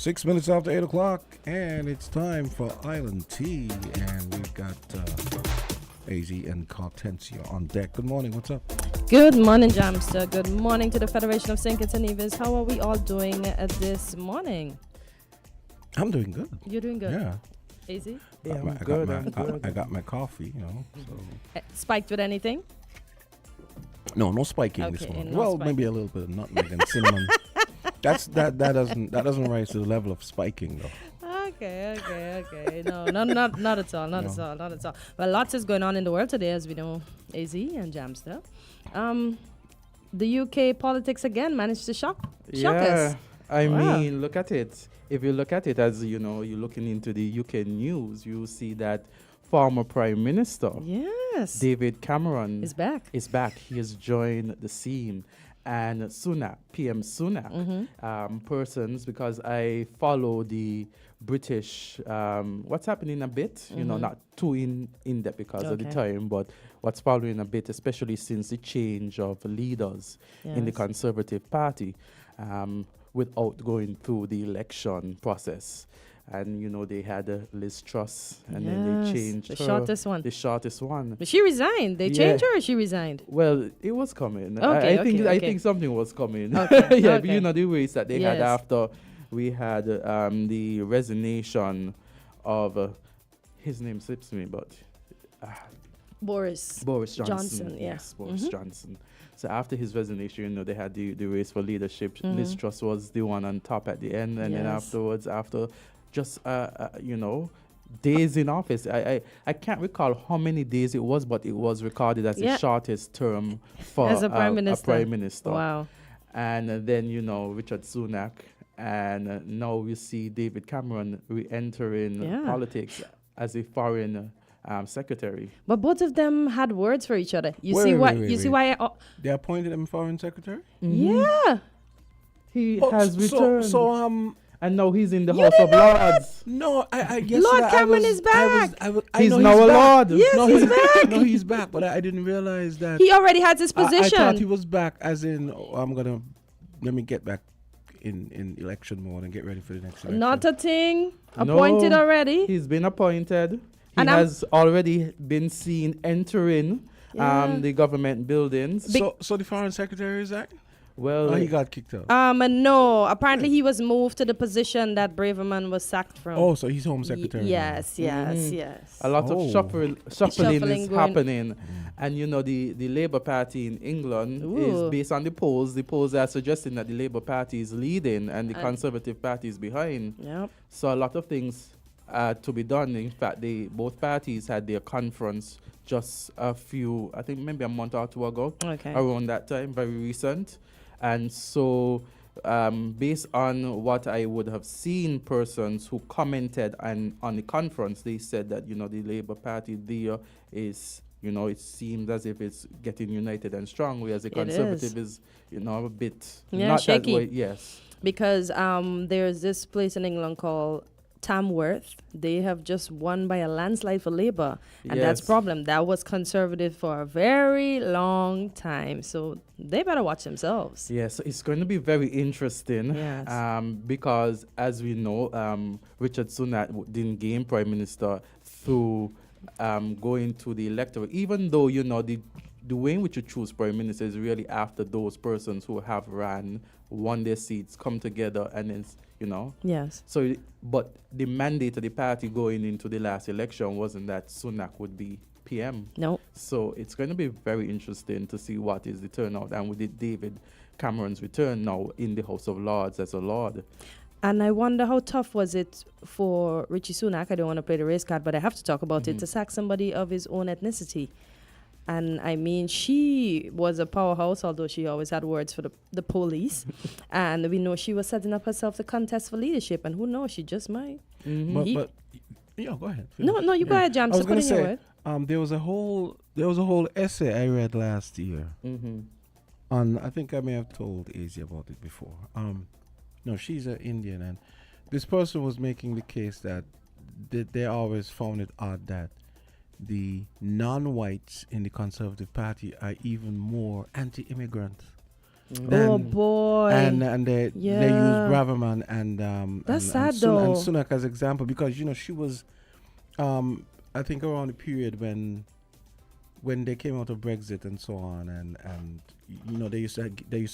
6 minutes after 8 o'clock, and it's time for Island Tea, and we've got AZ and Kortensia on deck. Good morning, what's up? Good morning, Jamster. Good morning to the Federation of St. Kitts and Nevis. How are we all doing this morning? I'm doing good. You're doing good? Yeah. AZ? Yeah, I'm good. I got my coffee, you know. So. Spiked with anything? No spiking Okay, this morning. no Well, spiking. maybe a little bit of nutmeg and cinnamon. That doesn't rise to the level of spiking though. Okay. No, not at all. Not at all. Well, lots is going on in the world today, as we know, AZ and Jamster. The UK politics again managed to shock us. I Wow. mean, look at it. If you look at it as, you know, you're looking into the UK news, you see that former Prime Minister Yes. David Cameron Is back. He has joined the scene. And Sunak, PM Sunak, persons, because I follow the British, what's happening a bit, you know, not too in depth because of the time, but what's following a bit, especially since the change of leaders in the Yes. Conservative Party, without going through the election process. And, you know, they had Liz Truss, and then they Yes, changed the her. shortest one. The shortest one. But she resigned. They changed her or she resigned? Well, it was coming. Okay, I think something was coming. Okay, yeah, okay. but you know the race that they had Yes. after we had the resignation of his name slips me, but Boris Johnson. yeah. Yes, Boris Johnson. So after his resignation, you know, they had the race for leadership. Liz Truss was the one on top at the end, and then Yes. afterwards, after just you know, days in office. I can't recall how many days it was, but it was recorded as the shortest term for As a prime minister. Wow. And then, you know, Richard Sunak, and now we see David Cameron re-entering politics as a foreign secretary. But both of them had words for each other. You Wait, see wait, why? wait, You see wait. why? They appointed him foreign secretary? Yeah. He has returned. So and now he's in the You House of didn't know that? Lords. no, I guess Lord that Cameron I is back. He's know now a back. lord. Yes, No, he's back. No, he's back, but I didn't realize that. He already has his I position. thought he was back, as in, let me get back in election mode and get ready for the next election. Not a thing. Appointed No, already. He's been appointed. He And I'm- has already been seen entering the government buildings. So the foreign secretary is that? Well, He got kicked out. No. Apparently, he was moved to the position that Braverman was sacked from. Oh, so he's home secretary. now. Yes. a lot of shuffling Shuffling is going- happening. And, you know, the Labour Party in England is based on the polls. The polls are suggesting that the Labour Party is leading and the Conservative Party is behind. Yep. So a lot of things to be done. In fact, both parties had their conference just I think maybe a month or two ago. Okay. Around that time, very recent. And so based on what I would have seen, persons who commented on the conference, they said that, you know, the Labour Party there is, you know, it seems as if it's getting united and strong, whereas the Conservative is, you know, a bit not shaky. that way. Yes. Because there's this place in England called Tamworth. They have just won by a landslide for Labour, and that's Yes. problem. That was Conservative for a very long time, so they better watch themselves. Yes, so it's going to be very interesting. Yes. Because as we know, Richard Sunak didn't gain prime minister through going to the electorate, even though, you know, the way in which you choose prime minister is really after those persons who have won their seats, come together, and then, you know. Yes. So, but the mandate of the party going into the last election wasn't that Sunak would be PM. No. So it's going to be very interesting to see what is the turnout. And with David Cameron's return now in the House of Lords as a Lord. And I wonder how tough was it for Richie Sunak, I don't want to play the race card, but I have to talk about it, to sack somebody of his own ethnicity. And I mean, she was a powerhouse, although she always had words for the police. And we know she was setting up herself to contest for leadership. And who knows, she just might. But yeah, go ahead. No, you go ahead, Jam. I was So going put to in your say, word. there was a whole essay I read last year. On, I think I may have told Izzy about it before. No, she's an Indian, and this person was making the case that they always found it odd that the non-whites in the Conservative Party are even more anti-immigrant Oh boy. And they use Braverman and That's and sad though. and Sunak as example, because she was I think around the period when they came out of Brexit and so on, and they used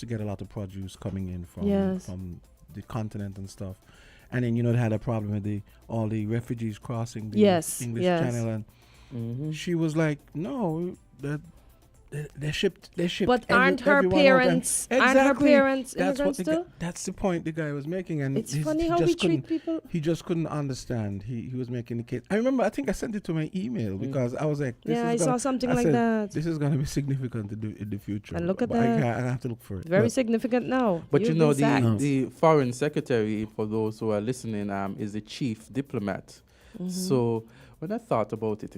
to get a lot of produce coming in from the continent and stuff, and then they had a problem with all the refugees crossing the English Channel, and she was like, no, that. They shipped. But aren't her parents? Aren't her parents immigrants too? That's the point the guy was making, and it's funny how we treat people. He just couldn't understand. He was making the case. I remember. I think I sent it to my email because I was like, I saw something like that. This is going to be significant in the future. And look at that. that. I have to look for it. Very significant now. But the foreign secretary, for those who are listening, is the chief diplomat. So when I thought about it,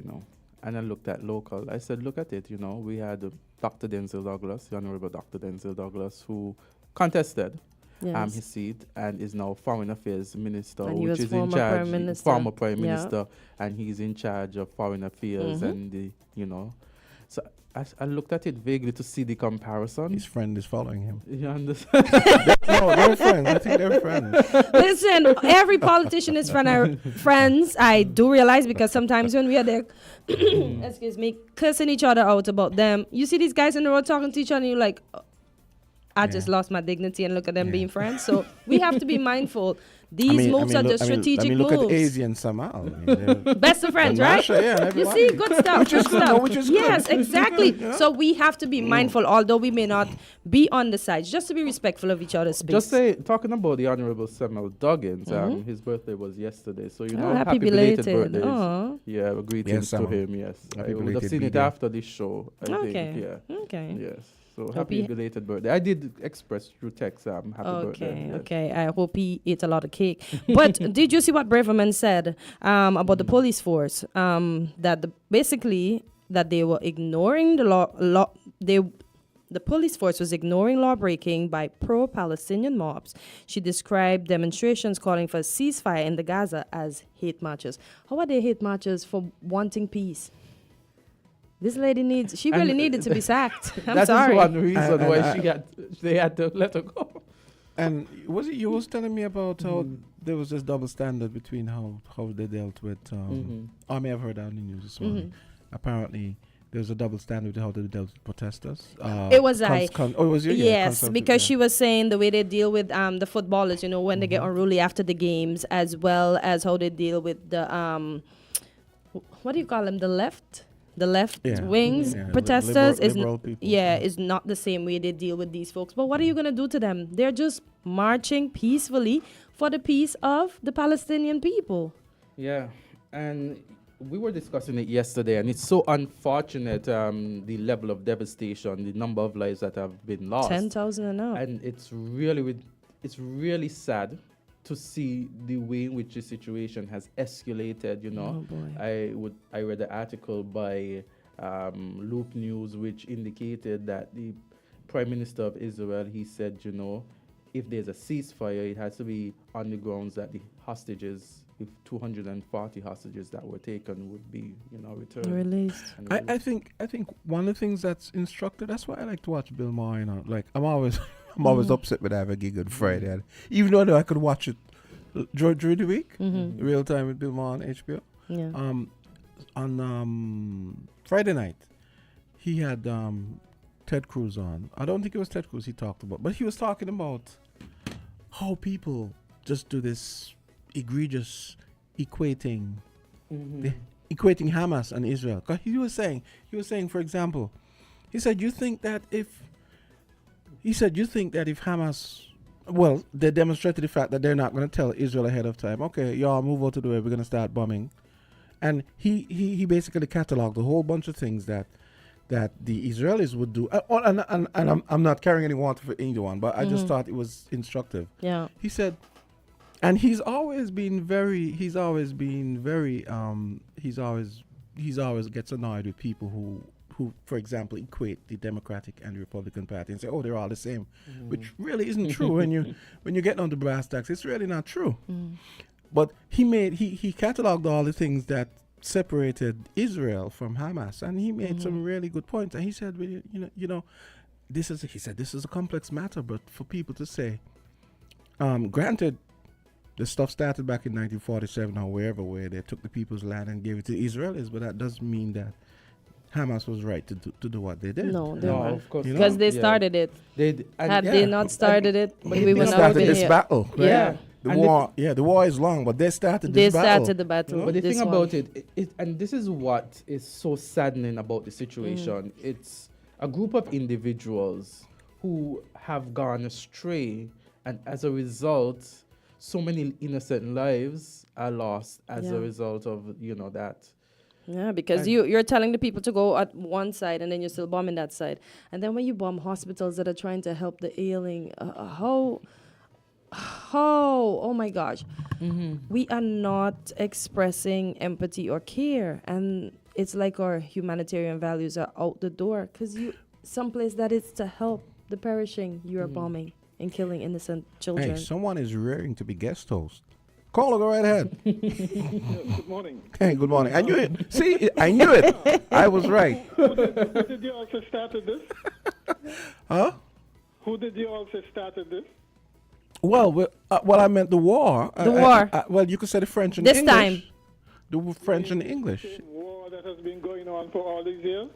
and I looked at local, I said, look at it, we had Dr. Denzel Douglas, the Honorable Dr. Denzel Douglas, who contested his seat and is now Foreign Affairs Minister, and which is in charge, former Prime Minister, and he's in charge of Foreign Affairs and So I looked at it vaguely to see the comparison. His friend is following him. You understand? They're friends. I think they're friends. Listen, every politician is friends. I do realize, because sometimes when we are there, excuse me, cursing each other out about them, you see these guys in the road talking to each other, and you're like, I just lost my dignity, and look at them being friends. So we have to be mindful. These moves are just strategic moves. Look at Azy and Samal. Best of friends, right? You see, good stuff. Which is good. Yes, exactly. So we have to be mindful, although we may not be on the sides, just to be respectful of each other's space. Just talking about the Honorable Samuel Duggins, his birthday was yesterday. So, happy belated birthday. Aww. Yeah, greetings to him, yes. I would have seen it after this show, I think. Yeah. Okay. Yes. So happy belated birthday. I did express through text happy birthday. Yes. Okay. I hope he ate a lot of cake. But did you see what Braverman said about the police force? That that they were ignoring the law. The police force was ignoring law breaking by pro-Palestinian mobs. She described demonstrations calling for a ceasefire in the Gaza as hate marches. How are they hate marches for wanting peace? This lady really needed to be sacked. I'm sorry. That's one reason why they had to let her go. And was it you was telling me about how there was this double standard between how they dealt with I may have heard that on the news this morning. Apparently there's a double standard with how they dealt with protesters. It was it was you? Yes, because she was saying the way they deal with the footballers, when they get unruly after the games, as well as how they deal with the what do you call them? The left wings protesters is not the same way they deal with these folks. But what are you going to do to them? They're just marching peacefully for the peace of the Palestinian people. Yeah, and we were discussing it yesterday, and it's so unfortunate, the level of devastation, the number of lives that have been lost. 10,000 and up. And it's really sad to see the way in which the situation has escalated, Oh boy. I read an article by Loop News which indicated that the Prime Minister of Israel, he said, if there's a ceasefire, it has to be on the grounds that the hostages, if 240 hostages that were taken would be, returned. Released. I think one of the things that's instructive, that's why I like to watch Bill Maher, Like I'm always upset when I have a gig on Friday. And even though I could watch it during the week, real time with Bill Maher on HBO. Yeah. On Friday night, he had Ted Cruz on. I don't think it was Ted Cruz he talked about, but he was talking about how people just do this egregious equating Hamas and Israel. 'Cause he was saying, for example, he said, you think that if Hamas, well, they demonstrated the fact that they're not going to tell Israel ahead of time, okay, y'all move out of the way, we're going to start bombing. And he basically cataloged a whole bunch of things that the Israelis would do. And I'm not carrying any water for anyone, but I just thought it was instructive. Yeah. He said, and he's always gets annoyed with people who, for example, equate the Democratic and the Republican Party and say, oh, they're all the same, which really isn't true. when you get on the brass tacks, it's really not true. But he cataloged all the things that separated Israel from Hamas, and he made some really good points. And he said, he said, this is a complex matter, but for people to say, granted, the stuff started back in 1947 or wherever, where they took the people's land and gave it to the Israelis, but that doesn't mean that Hamas was right to do what they did. No, they No, weren't. of course. Because they started it. Had they not started it, but we they would not started been this here. battle. Right? Yeah. The And war, the war is long, but they started They this battle. started the battle. But the this thing one. about it, and this is what is so saddening about the situation, it's a group of individuals who have gone astray, and as a result, so many innocent lives are lost as a result of, that. Yeah, because And- you're telling the people to go at one side and then you're still bombing that side. And then when you bomb hospitals that are trying to help the ailing, how, oh my gosh. We are not expressing empathy or care. And it's like our humanitarian values are out the door. Because someplace that is to help the perishing, you are bombing and killing innocent children. Hey, someone is rearing to be guest host. Caller, go right ahead. Good morning. Hey, good morning. I knew it. See, I knew it. I was right. Who did you all say started this? Huh? Who did you all say started this? Well, I meant the war. The war. Well, you could say the French and This English. time. The French and English. Same war that has been going on for all these years?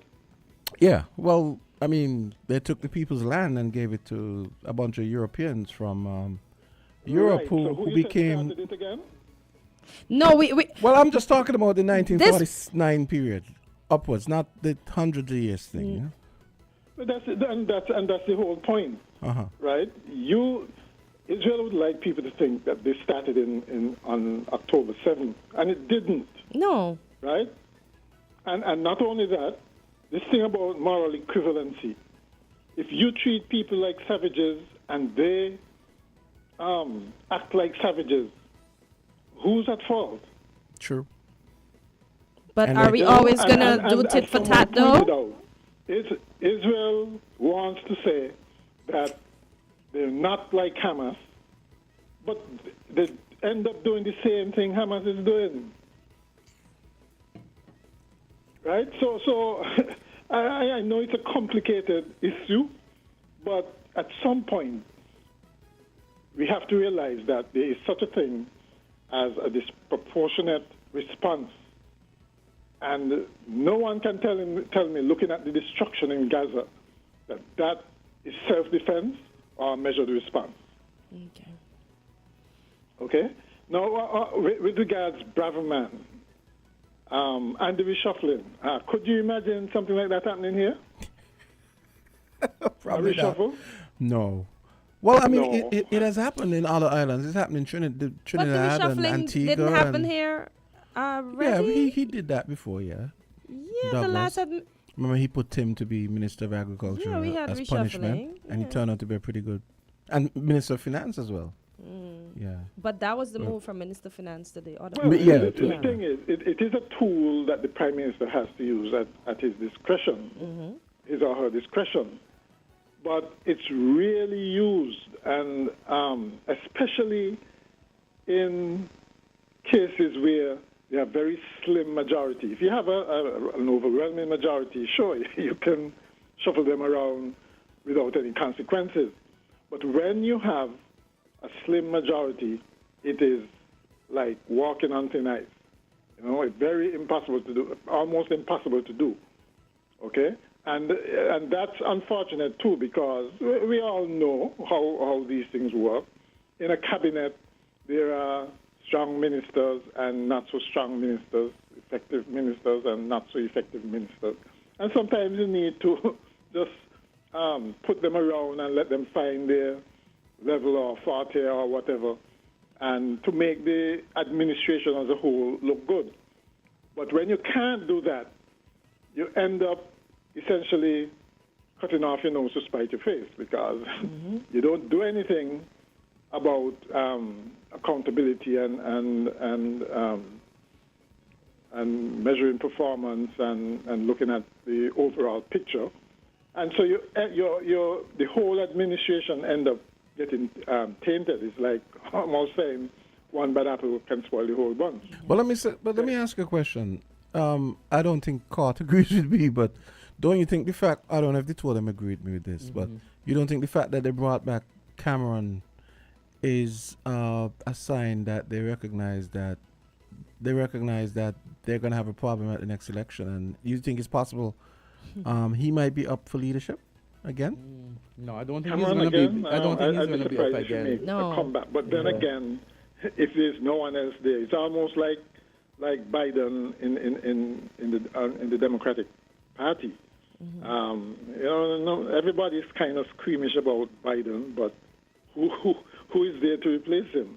Yeah. Well, I mean, they took the people's land and gave it to a bunch of Europeans from Europe Right. who So who you said became. started it again? No, we Well, I'm just talking about the 1949 period upwards, not the hundreds of years thing. Yeah? But that's the whole point, Uh-huh. right? Israel would like people to think that they started on October 7th, and it didn't, no. right? And not only that, this thing about moral equivalency. If you treat people like savages and they act like savages, who's at fault? True. But And are they- we always going to do tit for someone tat, pointed though? out, Israel wants to say that they're not like Hamas, but they end up doing the same thing Hamas is doing. Right? So I know it's a complicated issue, but at some point, we have to realize that there is such a thing as a disproportionate response. And no one can tell me, looking at the destruction in Gaza, that is self-defense or a measured response. Okay. Okay? Now, with regards Braverman and the reshuffling, could you imagine something like that happening here? Probably a not. reshuffle? No. Well, I mean, No. it has happened in other islands. It's happened in Trinidad But the and reshuffling Antigua. didn't happen and here Yeah, already. he did that before, yeah. Yeah, the Douglas. last Remember, he put Tim to be Minister of Agriculture Yeah, we had as punishment, reshuffling, and he yeah. turned out to be pretty good. And Minister of Finance as well. Yeah. But that was the move from Minister of Finance to the other. Well, Yeah, the yeah. thing is, it is a tool that the Prime Minister has to use at his discretion, his or her discretion. But it's really used, and especially in cases where you have very slim majority. If you have an overwhelming majority, sure, you can shuffle them around without any consequences. But when you have a slim majority, it is like walking on thin ice. You know, it's very impossible to do, almost impossible to do. Okay? And that's unfortunate, too, because we all know how these things work. In a cabinet, there are strong ministers and not so strong ministers, effective ministers and not so effective ministers. And sometimes you need to just put them around and let them find their level or forte or whatever, and to make the administration as a whole look good. But when you can't do that, you end up essentially cutting off your nose to spite your face, because you don't do anything about accountability and measuring performance and looking at the overall picture. And so the whole administration end up getting tainted. It's like almost saying one bad apple can spoil the whole bunch. Well, let me ask you a question. I don't think Carty agrees with me, but don't you think the fact, I don't know if the two of them agreed with this, but you don't think the fact that they brought back Cameron is a sign that they recognize that they're going to have a problem at the next election, and you think it's possible he might be up for leadership again? No, I don't think Come he's on going to again. be. I don't think he's going to be up if he again. makes No. a comeback. But then again, if there's no one else there, it's almost like Biden in the Democratic Party. Everybody's kind of squeamish about Biden, but who is there to replace him?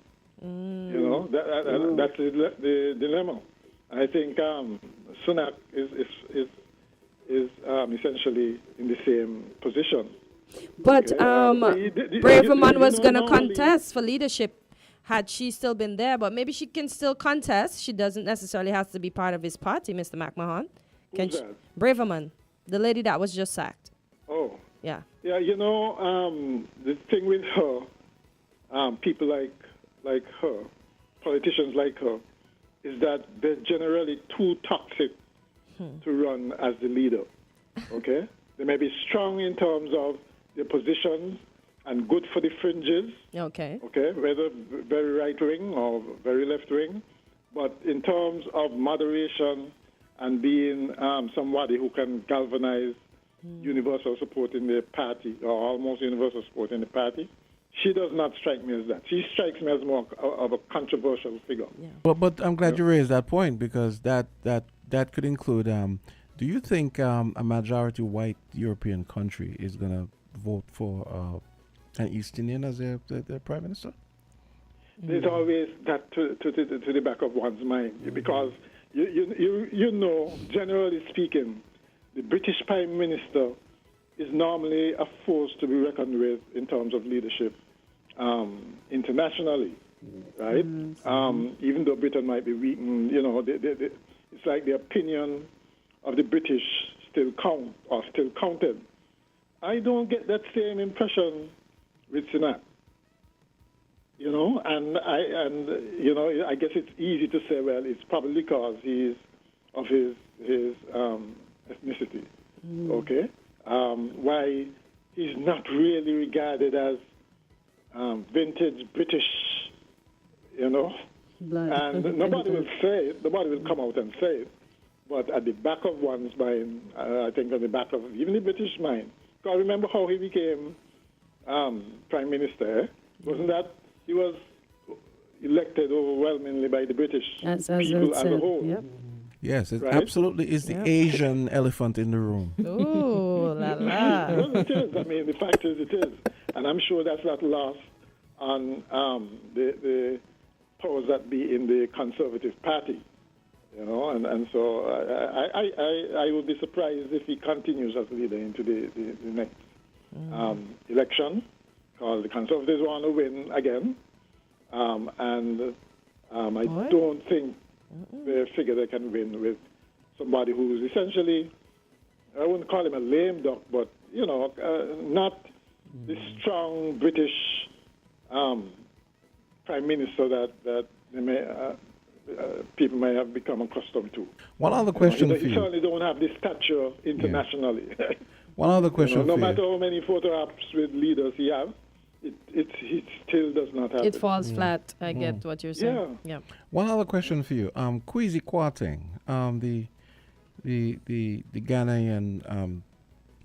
That's the dilemma. I think Sunak is essentially in the same position. But Braverman was going to normally contest for leadership had she still been there, but maybe she can still contest. She doesn't necessarily have to be part of his party, Mr. McMahon. Who's that? Braverman, the lady that was just sacked. Oh. Yeah. Yeah, the thing with her, people like her, politicians like her, is that they're generally too toxic to run as the leader. Okay? They may be strong in terms of their positions and good for the fringes. Okay. Okay, whether very right-wing or very left-wing. But in terms of moderation and being somebody who can galvanize universal support in the party, or almost universal support in the party, she does not strike me as that. She strikes me as more of a controversial figure. Yeah. But I'm glad you raised that point, because that could include, do you think a majority white European country is going to vote for an East Indian as their prime minister? There's always that to the back of one's mind, because you know, generally speaking, the British Prime Minister is normally a force to be reckoned with in terms of leadership internationally, right? Even though Britain might be weak, it's like the opinion of the British still counted. I don't get that same impression with Sunak. I guess it's easy to say, well, it's probably because he's of his ethnicity. Okay, why he's not really regarded as vintage British, Blood. and nobody will say it. Nobody will come out and say it. But at the back of one's mind, I think at the back of even the British mind, because remember how he became Prime Minister? Wasn't that he was elected overwhelmingly by the British people as a whole? Yep. Yes, it Right? absolutely is the Asian elephant in the room. Ooh, la la. Well, it is. I mean, the fact is it is. And I'm sure that's not lost on the powers that be in the Conservative Party. And so I would be surprised if he continues as leader into the next election, because the Conservatives want to win again. I don't think they figure they can win with somebody who's essentially, I wouldn't call him a lame duck, but, not the strong British Prime Minister that they may, people may have become accustomed to. One other question for He you. certainly don't have this stature internationally. One other question no for matter you. how many photo ops with leaders he has, it still does not have It falls flat. I get what you're saying. Yeah. One other question for you. Kwesi Kwarteng, the Ghanaian,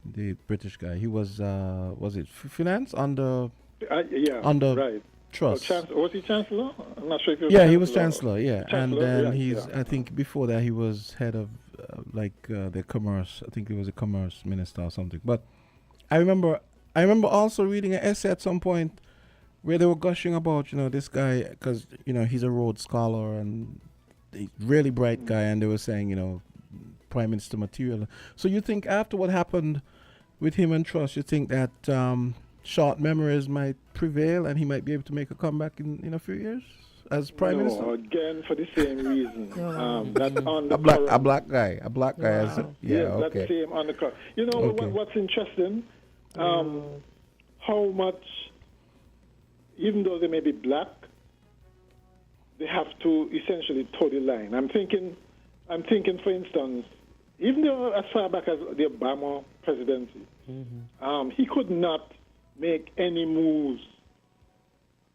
the British guy. He was it finance under right. trust? Was he Chancellor? I'm not sure if he was Yeah, Chancellor. he was Chancellor. Yeah, and Chancellor, then yeah. I think before that he was head of the commerce. I think he was a commerce minister or something. But I remember also reading an essay at some point where they were gushing about this guy, because he's a Rhodes Scholar and a really bright guy, and they were saying Prime Minister material. So you think after what happened with him and Truss, you think that short memories might prevail and he might be able to make a comeback in a few years as Prime Minister? Again, for the same reason. That's on the A black guy. Wow. That's the same on the current. Okay. What's interesting? How much, even though they may be black, they have to essentially toe the line. I'm thinking, for instance, even though as far back as the Obama presidency, he could not make any moves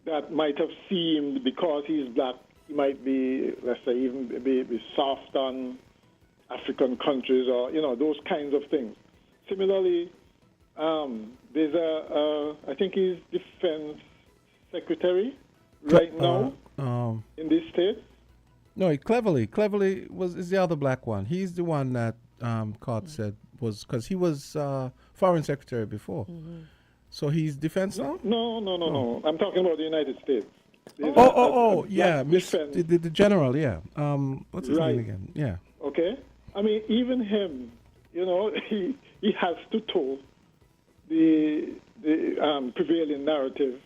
that might have seemed, because he's black, he might be, let's say, even be soft on African countries, or, you know, those kinds of things. Similarly, there's I think he's defense secretary right now in this state. No, Cleverly is the other black one. He's the one that Carty said was, because he was foreign secretary before. So he's defense now? No. I'm talking about the United States. There's yeah, defense. the general, yeah. What's his name again? Yeah. Okay. I mean, even him, you know, he has to toe the prevailing narrative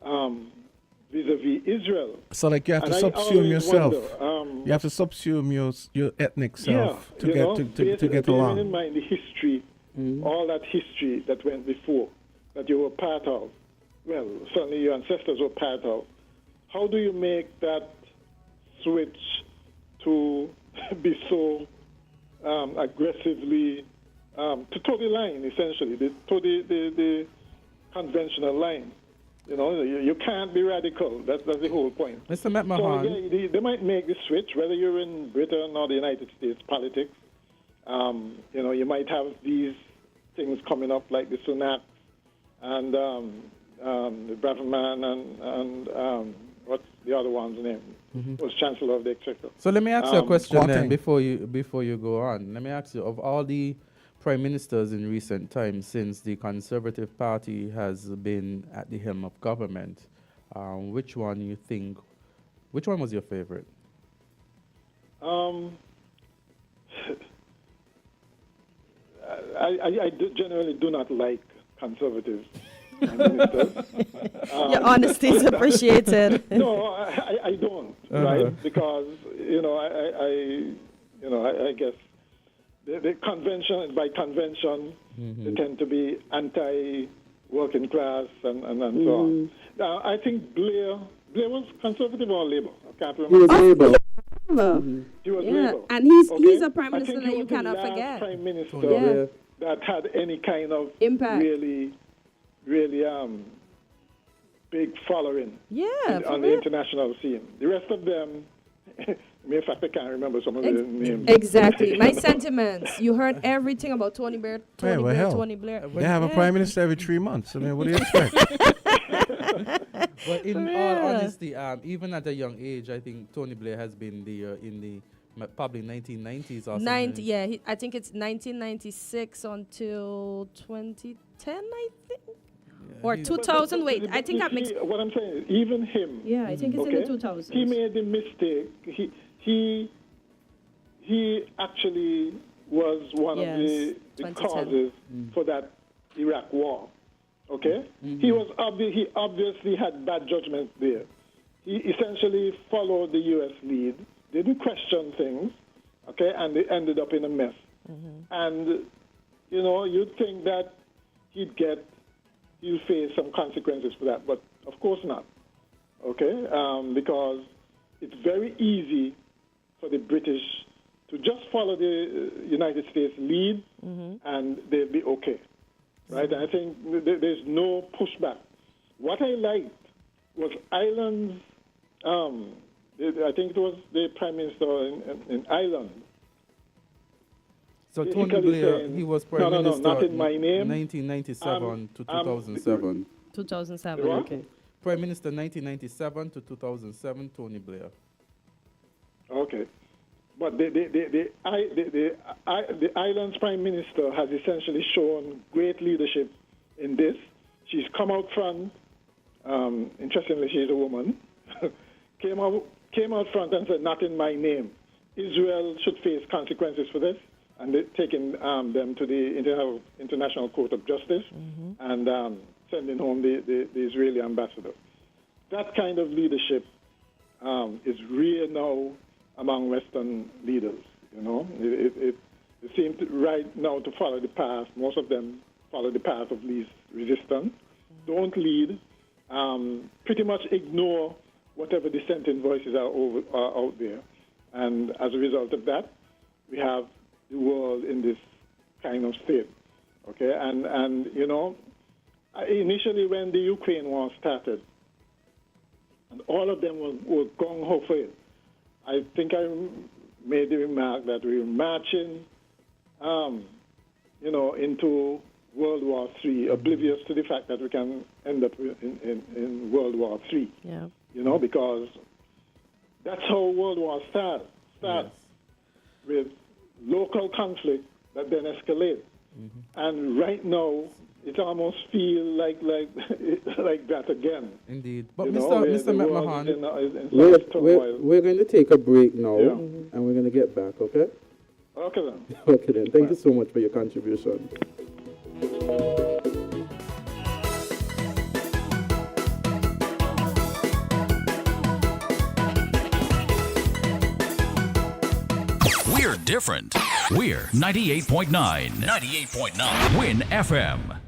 vis-a-vis Israel. So, like, you have to And I subsume always yourself. wonder, you have to subsume your ethnic self to you get know, to get bearing along. in mind the history, all that history that went before, that you were part of. Well, certainly your ancestors were part of. How do you make that switch to be so aggressively to toe the line, essentially, the conventional line? You know, you can't be radical. That's the whole point. Mr. McMahon. So yeah, they might make the switch, whether you're in Britain or the United States politics. You know, you might have these things coming up like the Sunak and the Braverman and what's the other one's name? Was Chancellor of the Exchequer. So let me ask you a question then Kortensia. before you go on. Let me ask you, of all the prime ministers in recent times since the Conservative Party has been at the helm of government, which one was your favorite? I generally do not like conservative ministers. Your honesty is appreciated. No, I don't, right? Because, you know, I guess the convention, by convention, they tend to be anti-working class and so on. I think Blair was conservative or Labour? I can't remember. He was Labour. And he's Okay? a prime minister I think that he you was the cannot last forget. prime minister Yeah. that had any kind of Impact. really big following Yeah, on the international scene. The rest of them, in fact, I can't remember some of the names. Exactly. My sentiments. You heard everything about Tony Blair. Tony Blair. They have a prime minister every 3 months. I mean, what do you expect? But in all honesty, even at a young age, I think Tony Blair has been in the probably 1990s or something. I think it's 1996 until 2010, I think. Or 2000. Wait, I think I mixed. What I'm saying is, even him. Yeah, I think it's in the 2000s. He made the mistake. He actually was one of the causes for that Iraq war. Okay, he obviously had bad judgment there. He essentially followed the U.S. lead, didn't question things, okay, and they ended up in a mess. And you know, you'd think that he'll face some consequences for that, but of course not. Okay, because it's very easy for the British to just follow the United States lead, and they'll be okay. Right, and I think there's no pushback. What I liked was Ireland's, I think it was the Prime Minister in Ireland. So Tony Blair, he was Prime Minister not in my name. 1997 to 2007. 2007, okay. Prime Minister 1997 to 2007, Tony Blair. Okay. But the island's prime minister has essentially shown great leadership in this. She's come out front. Interestingly, she's a woman. came out front and said, "Not in my name. Israel should face consequences for this," and they're taking them to the International Court of Justice and sending home the Israeli ambassador. That kind of leadership is real now among Western leaders. You know, it seems right now to follow the path. Most of them follow the path of least resistance. Don't lead. Pretty much ignore whatever dissenting voices are out there. And as a result of that, we have the world in this kind of state. Okay, and you know, initially when the Ukraine war started, and all of them were gung-ho for it, I think I made the remark that we were marching, you know, into World War III, oblivious to the fact that we can end up in World War III. Yeah. You know, because that's how World War starts with local conflict that then escalates. And right now, it almost feels like that again. Indeed. But You Mr. know, the world McMahon, is in such turmoil. we're going to take a break now, Yeah. and we're going to get back, okay? Okay then. Okay then. Thank you so much for your contribution. We're different. We're 98.9. 98.9. Win FM.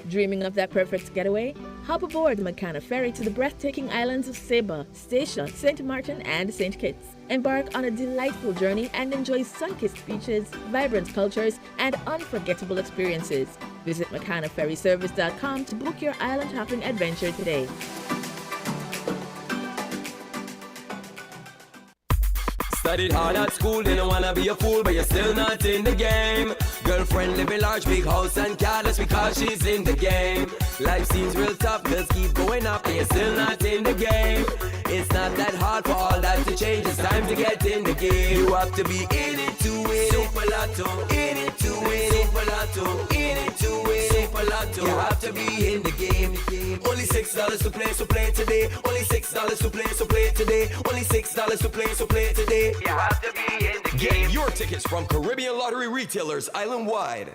Dreaming of that perfect getaway? Hop aboard the Makana ferry to the breathtaking islands of Saba, Statia, St. Martin, and St. Kitts. Embark on a delightful journey and enjoy sun-kissed beaches, vibrant cultures, and unforgettable experiences. Visit MakanaFerryService.com to book your island hopping adventure today. Studied hard at school, didn't wanna be a fool, but you're still not in the game. Girlfriend living large, big house and car, that's because she's in the game. Life seems real tough, bills keep going up, and you're still not in the game. It's not that hard for all that to change, it's time to get in the game. You have to be in it to win, Super Lotto, in it to win, Super Lotto, in it to win, Super Lotto. You have to be in the game. Only $6 to play, so play today. Only $6 to play, so play today. Only $6 to play, so play today. You have to be in the game. Get your tickets from Caribbean Lottery retailers island-wide.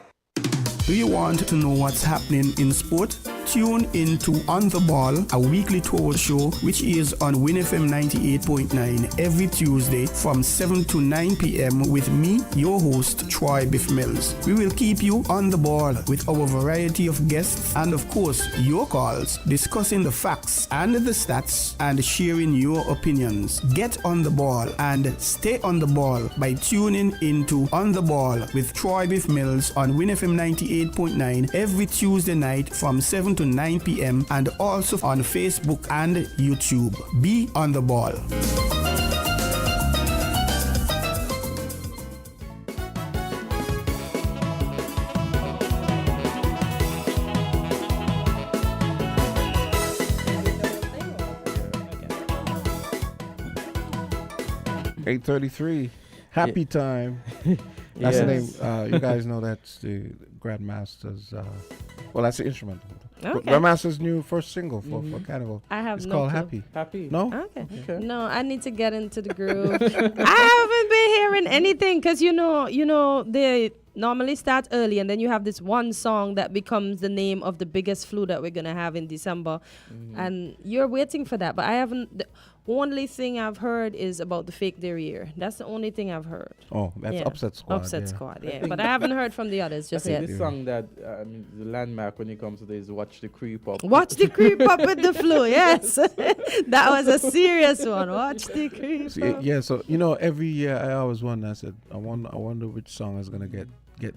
Do you want to know what's happening in sport? Tune in to On the Ball, a weekly tour show which is on WinFM 98.9 every Tuesday from 7 to 9 p.m. with me, your host, Troy Biff Mills. We will keep you on the ball with our variety of guests and, of course, your calls, discussing the facts and the stats and sharing your opinions. Get on the ball and stay on the ball by tuning into On the Ball with Troy Biff Mills on WinFM 98.9 every Tuesday night from 7 to 9 p.m. and also on Facebook and YouTube. Be on the ball. Okay. 8:33. Happy time. That's the name. You guys know that's the Grandmaster's. Well, that's the instrumental. Okay. Grandmaster's new first single for Carnival. I have It's no called clue. Happy. Happy. No? Okay. No, I need to get into the groove. I haven't been hearing anything because you know they normally start early and then you have this one song that becomes the name of the biggest flu that we're gonna have in December, and you're waiting for that. But I haven't. The only thing I've heard is about the fake derriere. That's the only thing I've heard. Oh, that's Upset Squad. Upset Squad, yeah. But I haven't heard from the others just I think yet. the song that the landmark when it comes to this is Watch the Creep Up. Watch the creep up with the flu, yes. That was a serious one. Watch the creep up. Yeah, so every year I always wonder. I said, I wonder which song is gonna get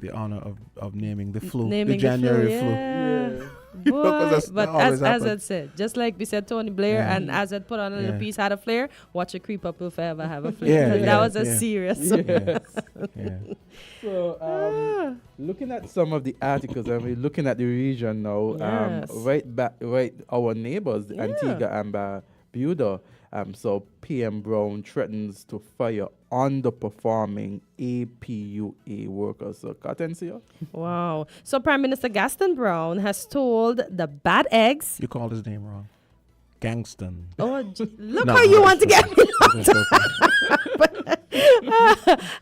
the honor of naming the flu, Naming the January the flu. flu, yeah. Because Boy, that's but always as happens. Azard said, just like we said, Tony Blair and Azard put on a little Yeah. piece, had a flare. Watch a creep up will forever have a flare. That was a serious one. Yeah. So, looking at some of the articles, and we're looking at the region now. Yes. Right, our neighbors, Antigua and Barbuda. So PM Brown threatens to fire underperforming APUA workers. So, Kortensia? Wow. So Prime Minister Gaston Brown has told the bad eggs. You called his name wrong. Gangston. Oh, look No, how you no, want to it's get me.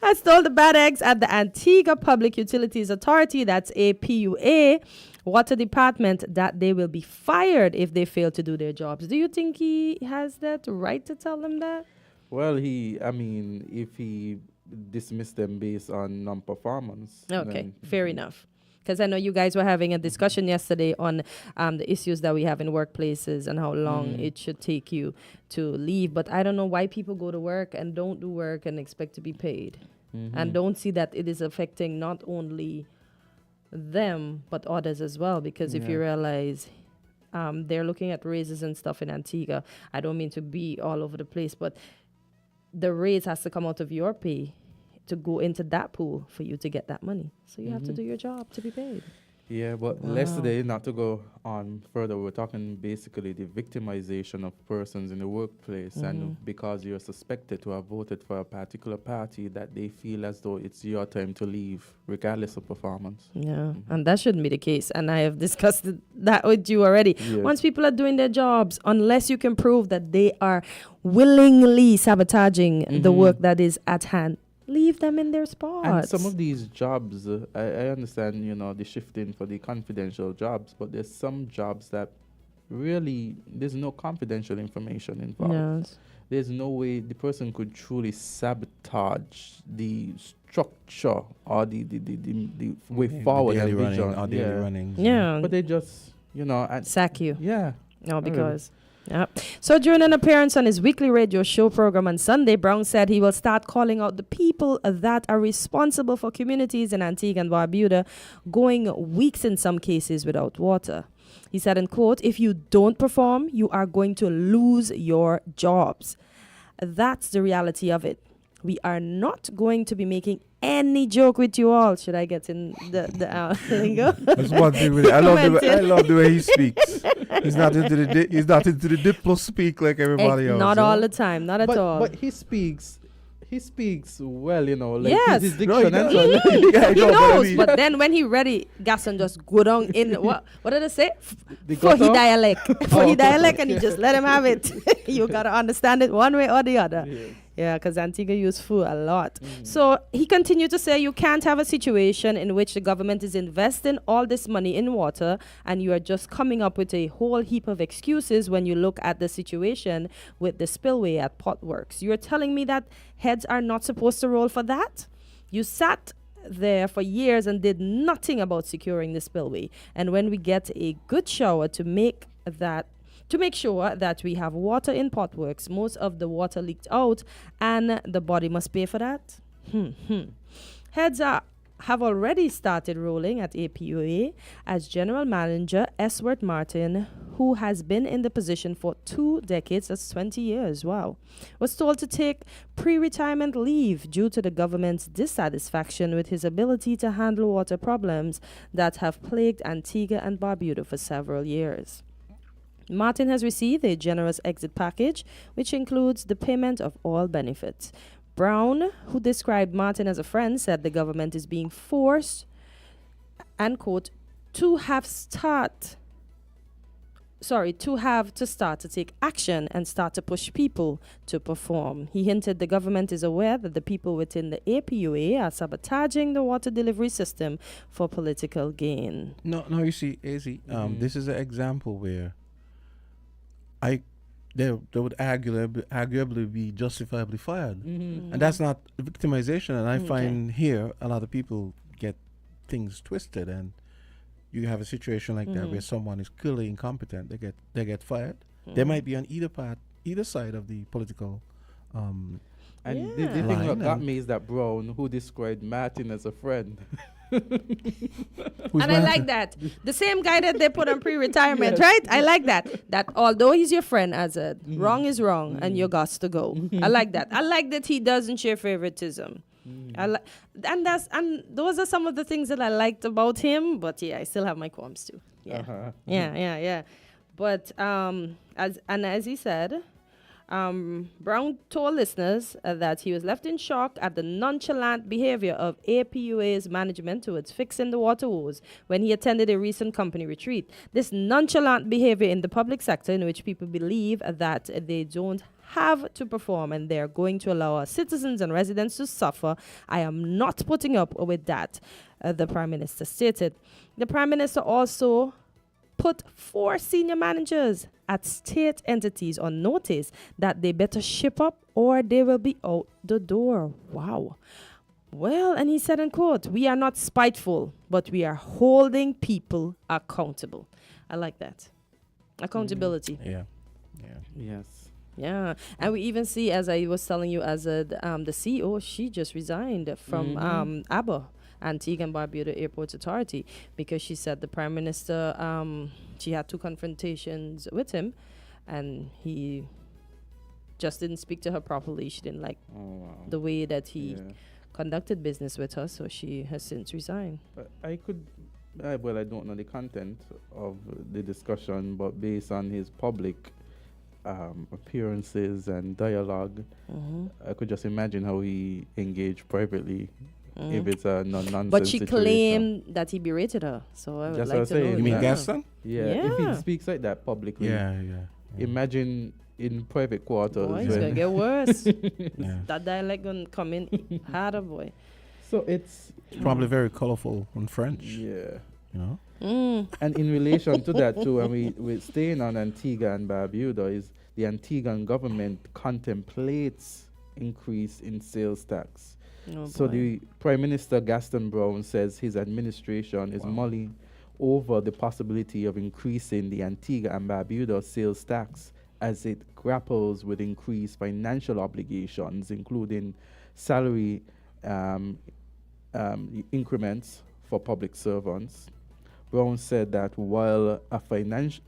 Has told the bad eggs at the Antigua Public Utilities Authority, that's APUA, Water Department, that they will be fired if they fail to do their jobs. Do you think he has that right to tell them that? Well, if he dismissed them based on non-performance. Okay, then fair enough. Because I know you guys were having a discussion yesterday on the issues that we have in workplaces and how long it should take you to leave. But I don't know why people go to work and don't do work and expect to be paid. and don't see that it is affecting not only them but others as well. Because if you realize they're looking at raises and stuff in Antigua, I don't mean to be all over the place, but the raise has to come out of your pay to go into that pool for you to get that money. So you have to do your job to be paid. Yeah, but yesterday, not to go on further, we're talking basically the victimization of persons in the workplace, and because you're suspected to have voted for a particular party, that they feel as though it's your time to leave, regardless of performance. Yeah, and that shouldn't be the case. And I have discussed that with you already. Yes. Once people are doing their jobs, unless you can prove that they are willingly sabotaging the work that is at hand, leave them in their spots. And some of these jobs, I understand, the shifting for the confidential jobs, but there's some jobs that really, there's no confidential information involved. Yes. There's no way the person could truly sabotage the structure or the way forward and vision. Running. Yeah. But they just, sack you. Yeah. No, because... Yeah. So during an appearance on his weekly radio show program on Sunday, Brown said he will start calling out the people that are responsible for communities in Antigua and Barbuda going weeks in some cases without water. He said, in quote, "If you don't perform, you are going to lose your jobs." That's the reality of it. We are not going to be making any joke with you all. Should I get in the lingo? That's one thing with it. I love the way he speaks. He's not into the diplo speak like everybody else. Not all the time, not at all. But he speaks well, like yes. his diction and so he knows, but then when he ready, Gaston just go down in what did I say? For he dialect. And you just let him have it. You gotta understand it one way or the other. Yes. Yeah, because Antigua use food a lot. So he continued to say you can't have a situation in which the government is investing all this money in water and you are just coming up with a whole heap of excuses when you look at the situation with the spillway at Potworks. You're telling me that heads are not supposed to roll for that? You sat there for years and did nothing about securing the spillway. And when we get a good shower to make sure that we have water in Potworks, most of the water leaked out, and the body must pay for that. Heads have already started rolling at APUA as General Manager Eswart Martin, who has been in the position for 2 decades, that's 20 years, wow, was told to take pre-retirement leave due to the government's dissatisfaction with his ability to handle water problems that have plagued Antigua and Barbuda for several years. Martin has received a generous exit package, which includes the payment of all benefits. Brown, who described Martin as a friend, said the government is being forced, and quote, to start to take action and start to push people to perform. He hinted the government is aware that the people within the APUA are sabotaging the water delivery system for political gain. No, you see, AZ, this is an example where they would arguably be justifiably fired. And that's not victimization. And I find here a lot of people get things twisted, and you have a situation like that where someone is clearly incompetent, they get fired. They might be on either side of the political and the thing that got me is that Brown, who described Martin as a friend. And I like that. The same guy that they put on pre-retirement, right? I like that. That although he's your friend, Azard, wrong is wrong, and you got to go. I like that. I like that he doesn't share favoritism. And those are some of the things that I liked about him. But yeah, I still have my qualms too. Yeah, yeah. But as he said. Brown told listeners that he was left in shock at the nonchalant behavior of APUA's management towards fixing the water woes when he attended a recent company retreat. This nonchalant behavior in the public sector, in which people believe that they don't have to perform and they're going to allow our citizens and residents to suffer, I am not putting up with that, the Prime Minister stated. The Prime Minister also put 4 senior managers at state entities on notice that they better ship up or they will be out the door. Wow. Well, and he said, in quote, "We are not spiteful, but we are holding people accountable." I like that. Accountability. Yeah. Yes. Yeah, and we even see, as I was telling you, as the CEO, she just resigned from ABBA, Antigua and Barbuda Airports Authority, because she said the Prime Minister, she had 2 confrontations with him, and he just didn't speak to her properly. She didn't like the way that he conducted business with her, so she has since resigned. I don't know the content of the discussion, but based on his public appearances and dialogue, I could just imagine how he engaged privately if it's a nonsense But she situation. claimed that he berated her, so I would That's like what to I'm know. saying. You mean yeah. Gaston? Yeah, if he speaks like that publicly, imagine in private quarters. Boy, it's gonna get worse. Yeah. That dialect gonna come in harder, boy. So it's Probably very colorful in French. yeah. You know? And in relation to that too, and we're staying on Antigua and Barbuda, is the Antiguan government contemplates increase in sales tax. Oh, So boy. the Prime Minister Gaston Brown says his administration is mulling over the possibility of increasing the Antigua and Barbuda sales tax as it grapples with increased financial obligations, including salary increments for public servants. Brown said while a final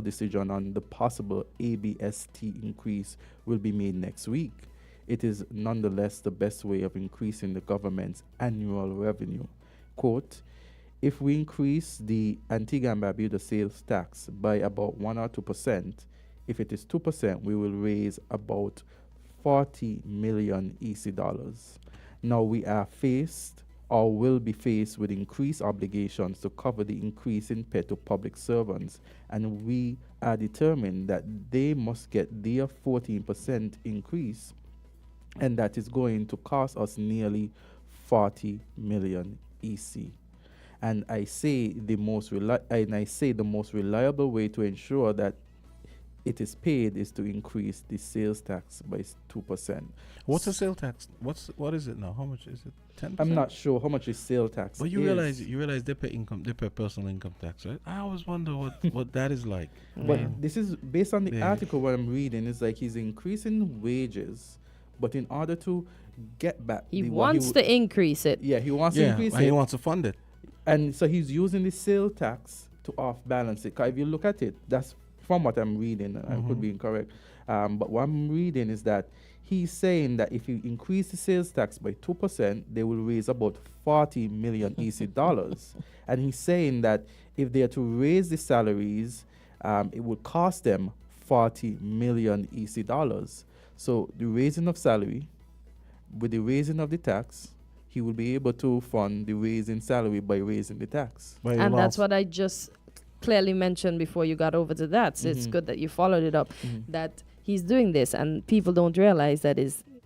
decision on the possible ABST increase will be made next week, it is nonetheless the best way of increasing the government's annual revenue. Quote, if we increase the Antigua and Barbuda sales tax by about 1 or 2%, if it is 2%, we will raise about 40 million EC dollars. Now we are faced or will be faced with increased obligations to cover the increase in pay to public servants, and we are determined that they must get their 14% increase, and that is going to cost us nearly 40 million EC. And I say the most reliable way to ensure that it is paid is to increase the sales tax by 2%. What's the sales tax? What is it now? How much is it? 10%? I'm not sure how much the sales tax But is. you realize they pay personal income tax, right? I always wonder what that is like. But this is based on the article what I'm reading. It's like he's increasing wages, but in order to get back, He wants to increase it. Yeah, he wants to increase and it. he wants to fund it. And so he's using the sales tax to off balance it. 'Cause if you look at it, that's from what I'm reading. I could be incorrect. But what I'm reading is that he's saying that if you increase the sales tax by 2%, they will raise about 40 million EC dollars. And he's saying that if they are to raise the salaries, it would cost them 40 million EC dollars. So the raising of salary, with the raising of the tax, he will be able to fund the raise in salary by raising the tax. And that's what I just clearly mentioned before you got over to that. So it's good that you followed it up, that he's doing this, and people don't realize that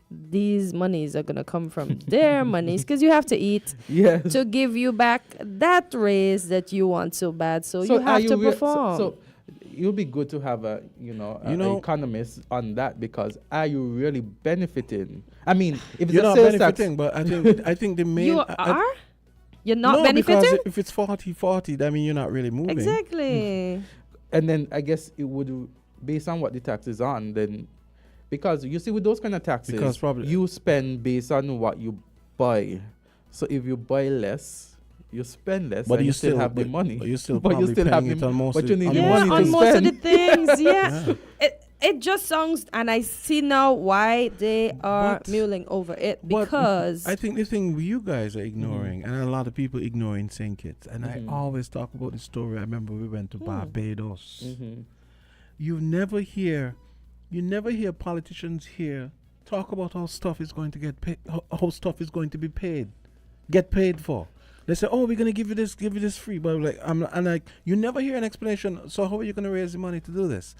these monies are going to come from their monies, because you have to eat to give you back that raise that you want so bad. So you have to perform. So it would be good to have an economist on that, because are you really benefiting? I mean, if it's you're a not sales benefiting, but I think the main you are? You're not benefiting? Because if it's 40, that means you're not really moving. Exactly. And then I guess it would, based on what the tax is on, then, because you see with those kind of taxes, Because probably you spend based on what you buy. So if you buy less, you spend less, But and you still still have the but- money. but you still but you probably still have paying the it on most but of you it- need on the most- money on to most spend. of the things, yeah. It just sounds, and I see now why they are mulling over it, But because I think the thing you guys are ignoring, and a lot of people ignoring St. Kitts, and I always talk about the story. I remember we went to Barbados. You never hear politicians here talk about how stuff is going to get paid, how stuff is going to be get paid for. They say, "Oh, we're going to give you this free," but you never hear an explanation. So how are you going to raise the money to do this?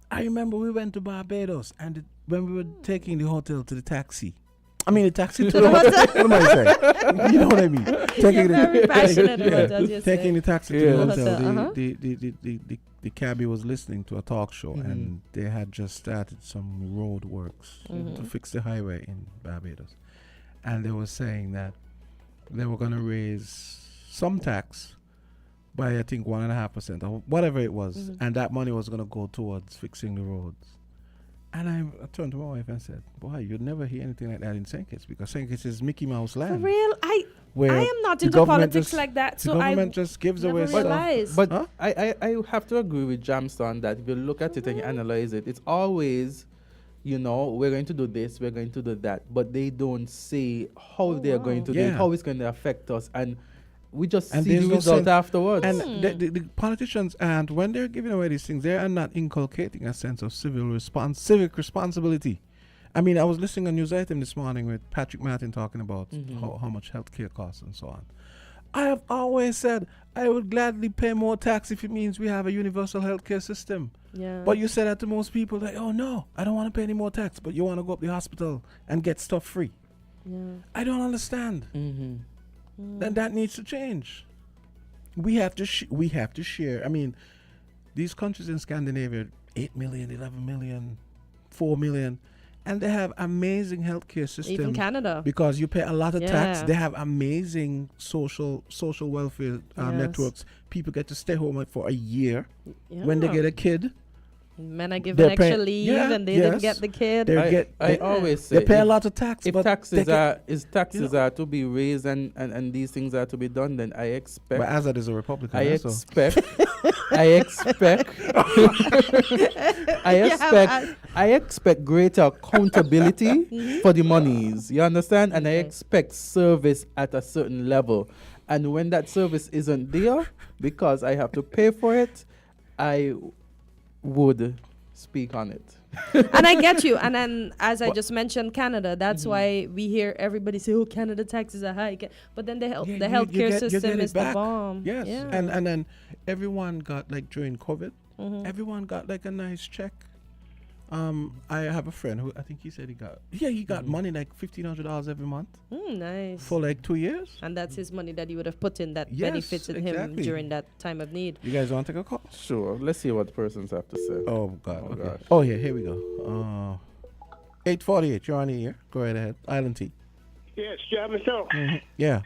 I remember we went to Barbados, and when we were taking the hotel to the taxi. I mean, the taxi to the hotel. What am I saying? You know what I mean? You're very passionate about that. You're Taking the taxi to the hotel. Uh-huh. The cabbie was listening to a talk show, and they had just started some road works to fix the highway in Barbados. And they were saying that they were going to raise some tax, by I think 1.5% or whatever it was, and that money was going to go towards fixing the roads. And I turned to my wife and said, "Boy, you'd never hear anything like that in St. Kitts, because St. Kitts is Mickey Mouse land." For real, I am not the into government politics just- like that, the so government just gives never away stuff. realized. But Huh? I have to agree with Jamston that if you look at it and you analyze it, it's always, we're going to do this, we're going to do that, but they don't say how they're going to do it, Yeah. how it's going to affect us, and we just And see the there's no result sense- afterwards. And the politicians, and when they're giving away these things, they are not inculcating a sense of civic responsibility. I mean, I was listening to a news item this morning with Patrick Martin talking about how much healthcare costs and so on. I have always said I would gladly pay more tax if it means we have a universal healthcare system. Yeah. But you say that to most people, like, oh no, I don't want to pay any more tax, but you want to go up the hospital and get stuff free. Yeah. I don't understand. Then that needs to change. We have to share. I mean, these countries in Scandinavia, 8 million, 11 million, 4 million, and they have amazing healthcare systems. Even Canada. Because you pay a lot of tax. Yeah. They have amazing social welfare Yes. networks. People get to stay home for a year. Yeah. When they get a kid, Men are given they're extra pay- leave, yeah, and they didn't yes. get the kid. I always say they pay a if- lot of tax. If but taxes they get- taxes are to be raised and these things are to be done, then I expect. But Azard is a Republican. I yeah, so- expect. I expect greater accountability for the monies. You understand? And I expect service at a certain level. And when that service isn't there, because I have to pay for it, I would speak on it. And I get you. And then, as I just mentioned, Canada. That's why we hear everybody say, "Oh, Canada taxes are high." But then the Yeah, healthcare you get system it is the back. bomb. Yes, Yeah. and then everyone got, like, during COVID, everyone got like a nice check. I have a friend who I think he said he got money like $1,500 every month Nice. for like 2 years. And that's his money that he would have put in that Yes, benefited him exactly. during that time of need. You guys want to take a call? Sure. Let's see what the persons have to say. Oh God. Oh, okay. gosh. Oh yeah, here we go. 848. You're on the air. Go right ahead. Island T. Yes, Jamison. Yeah.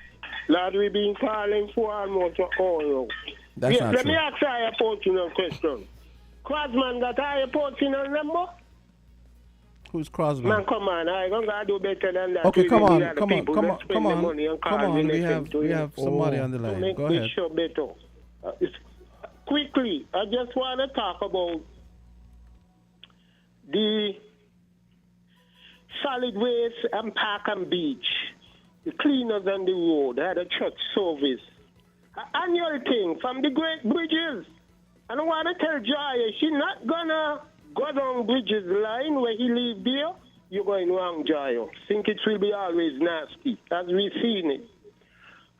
Lad, we've been calling for almost an hour. That's not let true. me ask you a personal question. Crosman got a personal number? Who's Crosby? Man, come on, I don't gotta do better than that. Okay, We come need on, other come on, people come that on, spend come the on, money and come call on. the We next have thing to you. somebody on the To line. make Go this ahead. show better. Quickly, I just want to talk about the solid waste and park and beach. The cleaners on the road had a church service. An annual thing from the Great Bridges. I don't want to tell Jaya, she's not gonna go down Bridges line where he live there. You're going wrong, Jaya. Think it will be always nasty, as we've seen it.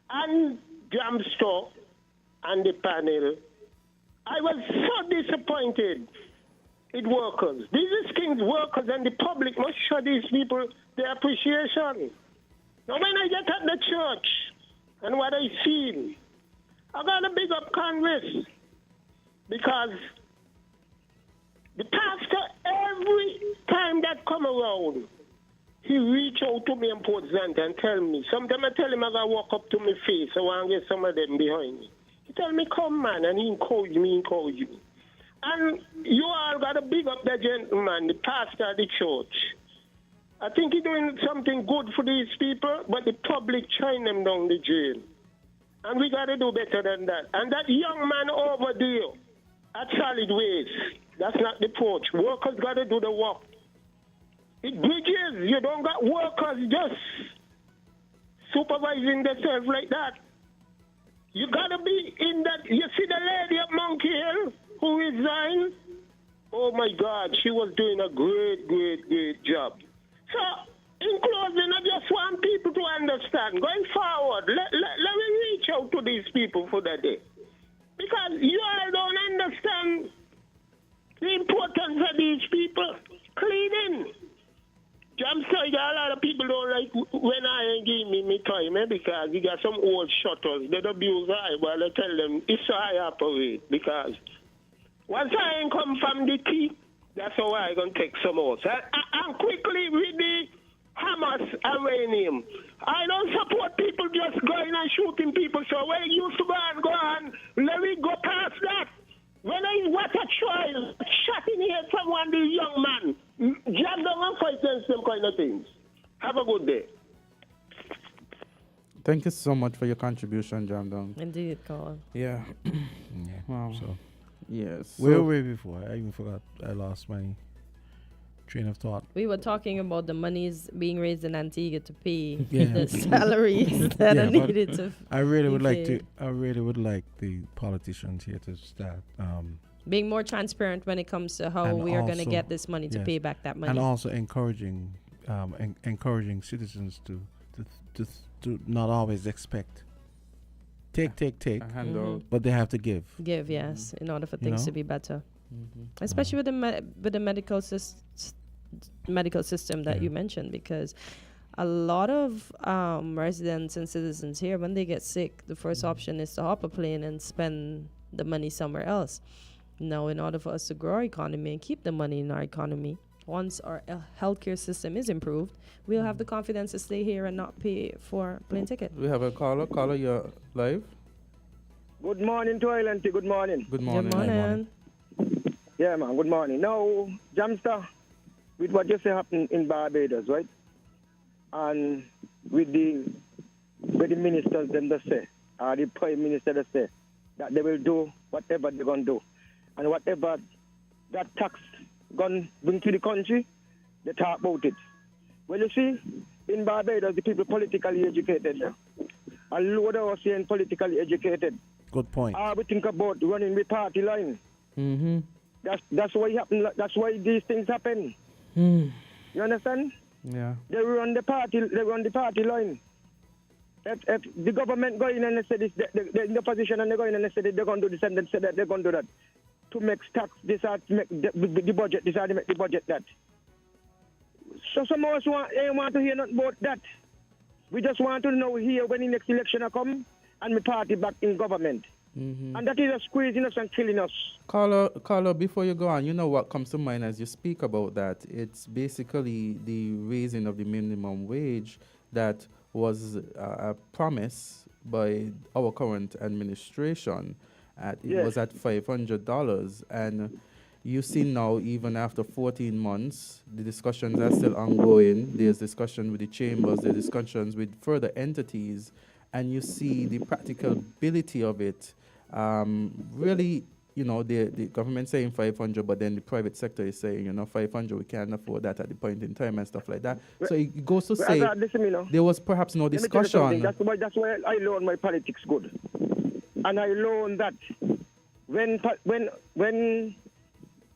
And Jamster and the panel, I was so disappointed in workers. These are things workers and the public must show these people their appreciation. Now, when I get at the church and what I see, I got to big up Congress because the pastor, every time that come around, he reach out to me in Port Zant and tell me. Sometimes I tell him I got to walk up to my face. I want to get some of them behind me. He tell me, come, man, and he encourage me. And you all got to big up the gentleman, the pastor of the church. I think he's doing something good for these people, but the public trying them down the jail. And we got to do better than that. And that young man over there at Solid Waste, that's not the approach. Workers got to do the work. It bridges. You don't got workers just supervising themselves like that. You got to be in that. You see the lady at Monkey Hill who resigned? Oh, my God. She was doing a great job. So, in closing, I just want people to understand, going forward, let me reach out to these people for that day. Because you all don't understand the importance of these people. Cleaning. I'm sorry, a lot of people don't like when I ain't give me time, because you got some old shutters. They don't abuse I, but I tell them it's how I operate. Because once I ain't come from the tea, that's how I going to take some out. And quickly with the Hamas arraign him. I don't support people just going and shooting people. So when it used to go on, let me go past that. When I watch a trial, shot in here from one of the young man, jam down and fight against them kind of things. Have a good day. Thank you so much for your contribution, Jamdong. Indeed, Carl. Yeah. Yeah. Wow. So, yes. where were we before? I even forgot. I lost my train of thought. We were talking about the monies being raised in Antigua to pay Yeah. the salaries that are but needed to. I really be would like paid. to. I really would like the politicians here to start. Being more transparent when it comes to how And we are going to also- get this money to yes. pay back that money. And also encouraging, encouraging citizens to not always expect. Take, Handout. but they have to give. Give, yes, in order for You things know? to be better. Mm-hmm. Especially with the medical system that Yeah. you mentioned, because a lot of residents and citizens here, when they get sick, the first option is to hop a plane and spend the money somewhere else. Now, in order for us to grow our economy and keep the money in our economy, once our healthcare system is improved, we'll have the confidence to stay here and not pay for plane ticket. We have a caller. Caller, you're live. Good morning to Island. Good morning. Good morning. Good morning. Yeah, man. Good morning. Now, Jamster, with what you say happened in Barbados, right? And with the ministers them they say, or the prime minister they say, that they will do whatever they're gonna do, and whatever that tax gonna bring to the country, they talk about it. Well, you see, in Barbados, the people politically educated. Yeah? A load of us here in politically educated. Good point. We think about running the party line. Mm-hmm. That's why happen. That's why these things happen. You understand? Yeah. They run the party. They run the party line. If the government go in and they say this, they're in the position and they go in and they say that they're going to do this and they say that they're going to do that to make tax this or to make the budget this or to make the budget that. So some of us want to hear nothing about that. We just want to know here when the next election come and the party back in government. Mm-hmm. And that is just squeezing us and killing us. Caller, before you go on, you know what comes to mind as you speak about that? It's basically the raising of the minimum wage that was a promise by our current administration. It was at $500. And you see now, even after 14 months, the discussions are still ongoing. There's discussion with the chambers, there's discussions with further entities, and you see the practicability of it. Really, you know, the government saying 500, but then the private sector is saying, 500, we can't afford that at the point in time and stuff like that. So it goes to say there was perhaps no discussion. That's why I learned my politics good. And I learned that when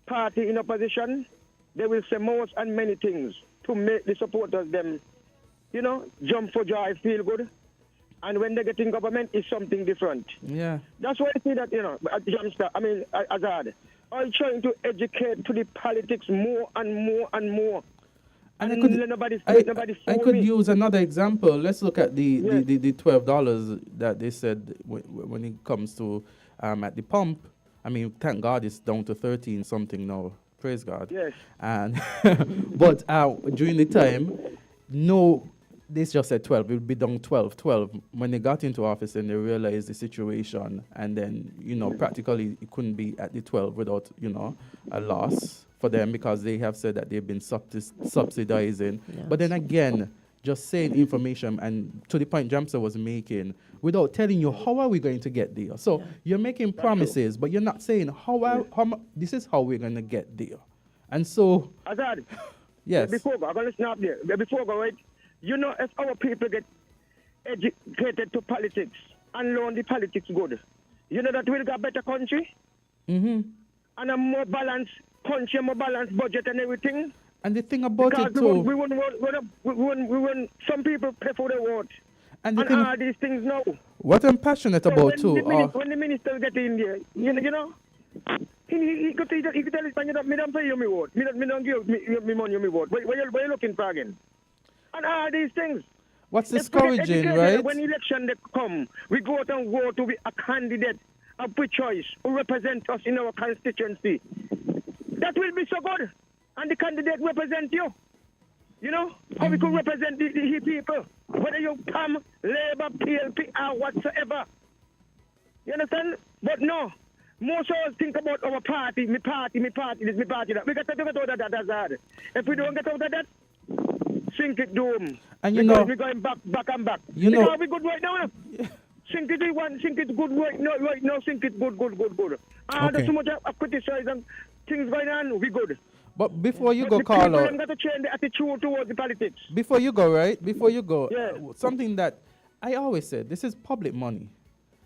party in opposition, they will say most and many things to make the supporters them, jump for joy, feel good. And when they get in government, it's something different. Yeah. That's why I see that, Azard, I'm trying to educate to the politics more and more and more. And nobody I could use another example. Let's look at the $12 that they said when it comes to at the pump. I mean, thank God it's down to 13 something now. Praise God. Yes. And but during the time, they just said 12. It would be down 12. When they got into office and they realized the situation, and then practically it couldn't be at the 12 without a loss for them, because they have said that they've been subsidizing. Yes. But then again, just saying information, and to the point Jamsa was making, without telling you how are we going to get there. So you're making promises, but you're not saying this is how we're going to get there. And so, Azard, yes. Before I'm going to snap there. Before I go, right? If our people get educated to politics and learn the politics good, that we'll get a better country. Mm-hmm. And a more balanced country, more balanced budget and everything. And the thing about because it too, we wouldn't some people pay for the vote. And all these things now. What I'm passionate about too. When the minister get in there, he could tell us, me don't pay you my vote. Me don't give me money you my vote. Where you looking for again? And all these things. What's discouraging, right? When election they come, we go out and vote to be a candidate of our choice who represent us in our constituency. That will be so good. And the candidate represent you. You know, how we could represent the people, whether you PAM, Labour, PLP, or whatsoever. You understand? But no, most of us think about our party, me party, this, me party, that. We got to get out of that, Azard. If we don't get out of that, sink it doom. And you because know, we're going back and back. You because know, we good right now. Sink it one, sink it good right now, sink it good. There's so much I criticize and things going on, we good. But before you But go, the people Carlo, them got to change the attitude towards the politics. before you go, Yeah. something that I always said, this is public money.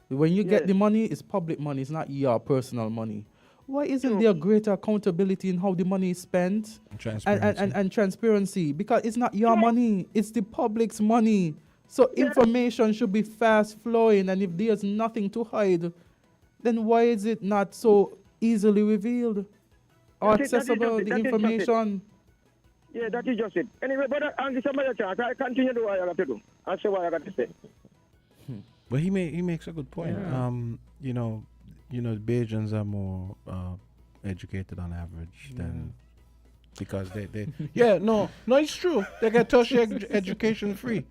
When you get the money, it's public money. It's not your personal money. Why isn't there greater accountability in how the money is spent? Transparency. And transparency? Because it's not your money. It's the public's money. So information should be fast flowing. And if there's nothing to hide, then why is it not so easily revealed or accessible, the information? Yeah, that is just it. Anyway, but I'll give somebody a chance. I continue to do what I got to do. I'll say what I got to say. But he makes a good point. You know, Bajans are more educated on average than because they no, it's true. They get tertiary education free.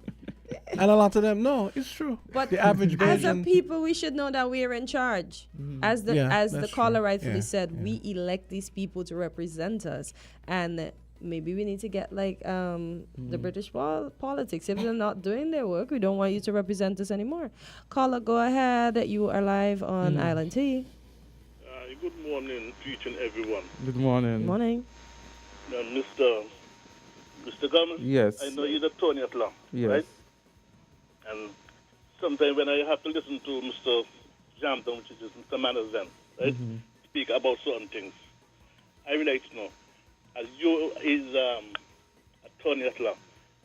And a lot of them, no, it's true. But the average as a Bajan, people, we should know that we're in charge. As the caller rightfully said, we elect these people to represent us, and maybe we need to get like the British politics. If they're not doing their work, we don't want you to represent us anymore. Caller, go ahead. You are live on Island T. Good morning to each and everyone. Good morning. Good morning. Mr. Gumbs, Yes. I know you're the Tony Atlam, Yes. right? And sometimes when I have to listen to Mr. Jampton, which is Mr. Manners then, right, speak about certain things, I would like to know, as you is Tony Atlam,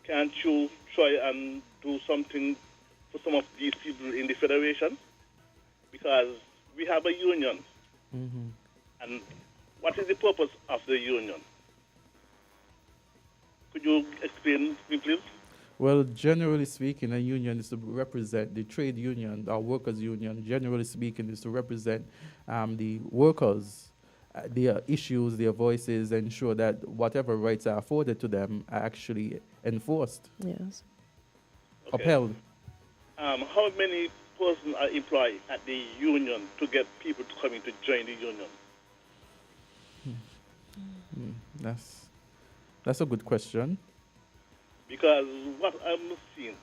can't you try and do something for some of these people in the Federation? Because we have a union. And what is the purpose of the union? Could you explain me, please? Well, generally speaking, a union is to represent the trade union, our workers' union. Generally speaking, is to represent the workers, their issues, their voices, ensure that whatever rights are afforded to them are actually enforced. Yes. Okay. Upheld. How many persons are employed at the union to get people to come in to join the union? That's a good question. Because what I'm seeing,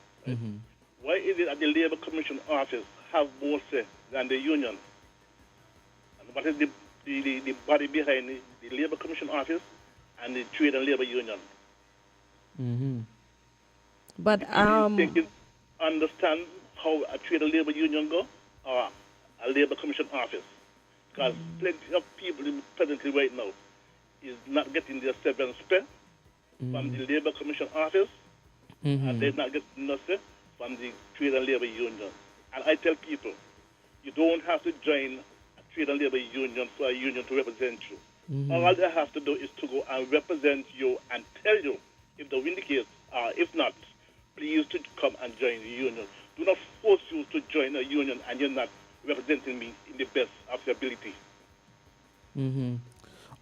why is it that the Labour Commission office have more say than the union? And what is the body behind the Labour Commission office and the Trade and Labour Union? But think you understand how a Trade and Labour Union go or a Labour Commission office? Because plenty of people presently right now is not getting their severance pay from the Labour Commission office, and they're not getting nothing from the Trade and Labour Union. And I tell people, you don't have to join a Trade and Labour Union for a union to represent you. All they have to do is to go and represent you and tell you if they win the case, or if not, please to come and join the union. Do not force you to join a union and you're not representing me in the best of your ability.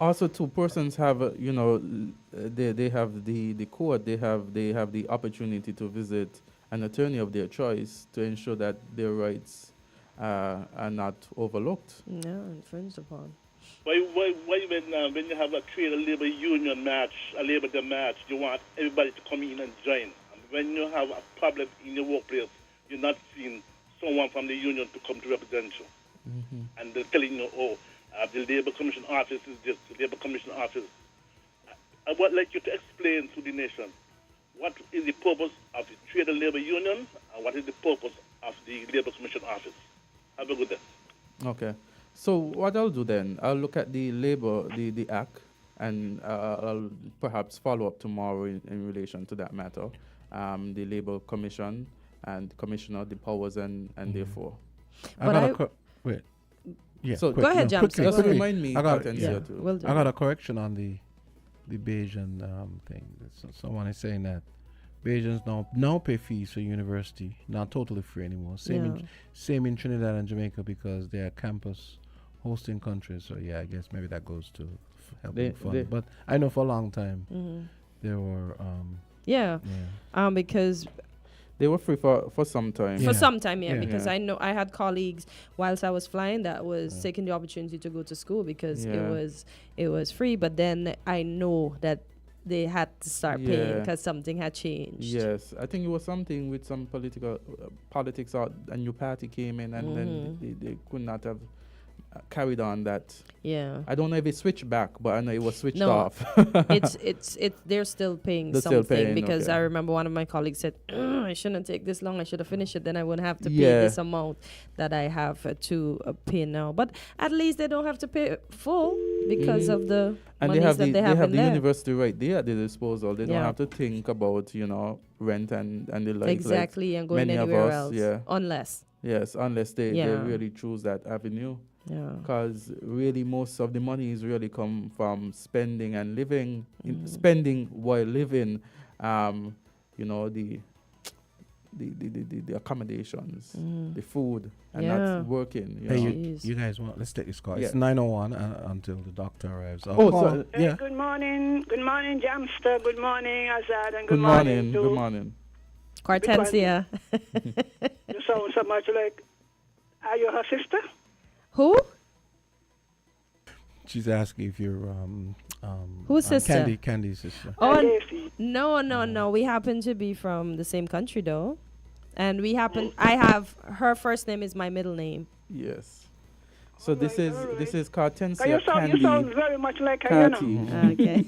Also, two persons have, they have the court, they have the opportunity to visit an attorney of their choice to ensure that their rights are not overlooked. No, infringed upon. Why when you have a trade and labor union match, a labor day match, you want everybody to come in and join? And when you have a problem in your workplace, you're not seeing someone from the union to come to represent you. And they're telling you, the Labour Commission office is this, the Labour Commission office. I would like you to explain to the nation what is the purpose of the Trade and Labour Union and what is the purpose of the Labour Commission office. Have a good day. Okay. So what I'll do then, I'll look at the the act, and I'll perhaps follow up tomorrow in relation to that matter. The Labour Commission and Commissioner, the powers and therefore. Wait. Yeah, so quick, go ahead, James. Just remind me. I got a correction on the Bajan thing. Someone is saying that Bajans now pay fees for university, not totally free anymore. Same in Trinidad and Jamaica because they are campus hosting countries. So yeah, I guess maybe that goes to helping fund. But I know for a long time There were because they were free for some time. For some time, because I know I had colleagues whilst I was flying that was taking the opportunity to go to school because it was free. But then I know that they had to start paying because something had changed. Yes, I think it was something with some politics out. A new party came in, and then they could not have carried on that. Yeah, I don't know if it switched back, but I know it was switched off. it's they're still paying something because I remember one of my colleagues said, I shouldn't take this long. I should have finished it. Then I wouldn't have to pay this amount that I have to pay now. But at least they don't have to pay full because of the monies that they have in the there. university right there at their disposal. They don't have to think about rent and the like. Exactly, and going anywhere else. Yeah, unless they really choose that avenue. Yeah, because really most of the money is really come from spending and living, spending while living. The accommodations, the food, and not working. You guys want? Let's take this call. It's 9:01 until the doctor arrives. Good morning, Jamster. Good morning, Azard, and good morning. Good morning. Kortensia. You sound so much like. Are you her sister? Who? She's asking if you're who's sister? Candy's sister. Oh no. We happen to be from the same country though, and I have her first name is my middle name. Yes. So this is Kortensia. You sound very much like Carty. Okay.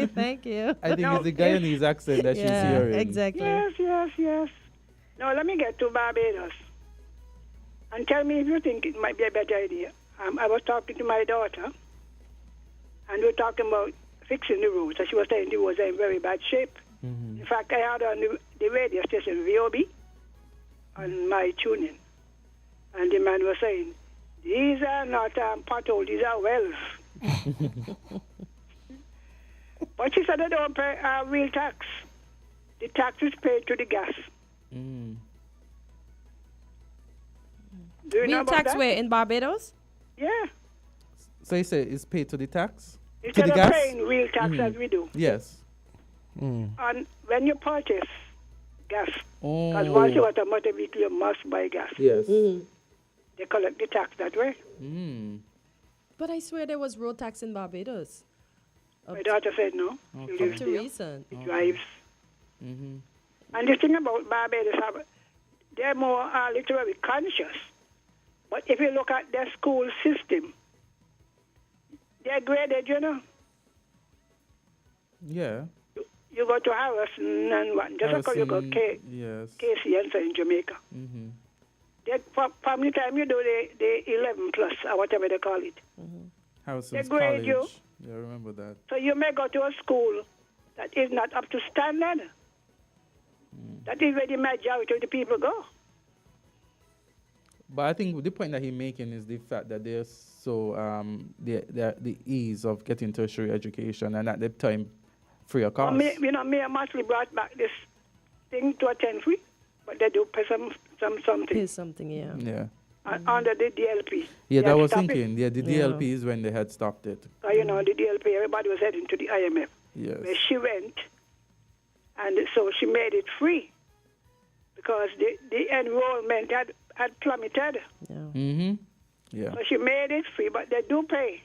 Thank you. I think it's the Guyanese accent that she's hearing. Exactly. Yes. Now let me get to Barbados. And tell me if you think it might be a better idea. I was talking to my daughter, and we were talking about fixing the roads. And she was saying the roads are in very bad shape. In fact, I had on the radio station VOB on my tuning. And the man was saying, these are not potholes, these are wells. But she said they don't pay real tax. The tax is paid to the gas. Do you know about tax that? where in Barbados? Yeah. So you say it's paid to the tax? Instead to the of gas? paying real tax as we do. Yes. And when you purchase gas, because once you want a motor vehicle, you must buy gas. Yes. They collect the tax that way. But I swear there was road tax in Barbados. My daughter said no. Up to recent. It drives. And the thing about Barbados, they're more literally conscious. But if you look at their school system, they're graded, Yeah. You go to Harrison and what? Just because you go KC in Jamaica. From the time you do the 11 plus, or whatever they call it, Harrison's they grade College. you. Yeah, I remember that. So you may go to a school that is not up to standard. That is where the majority of the people go. But I think the point that he's making is the fact that there's the ease of getting tertiary education, and at the time, free of cost. Me and Masley brought back this thing to attend free, but they do pay something. Pay something, Yeah. Under the DLP. Yeah, that was thinking. Yeah, the DLP is when they had stopped it. The DLP, everybody was heading to the IMF. Yes. Where she went, and so she made it free because the enrollment had plummeted. Yeah. Yeah. So she made it free, but they do pay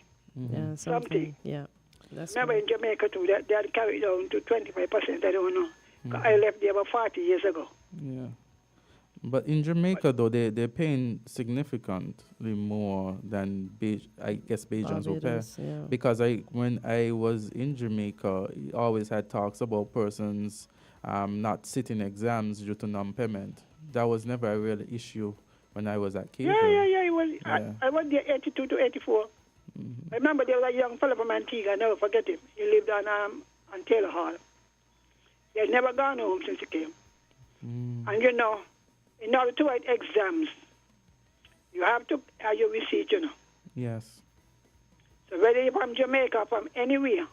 something. Yeah. Remember in Jamaica too, they had carried down to 25%. I don't know. I left there about 40 years ago. Yeah. But in Jamaica, though, they're paying significantly more than Bajans will pay. Yeah. Because when I was in Jamaica, I always had talks about persons not sitting exams due to non-payment. That was never a real issue when I was at Cape. Yeah. I was there 82 to 84. I remember there was a young fellow from Antigua. I never forget him. He lived on Taylor Hall. He had never gone home since he came. And in order to write exams, you have to have your receipt, Yes. So whether you're from Jamaica or from anywhere,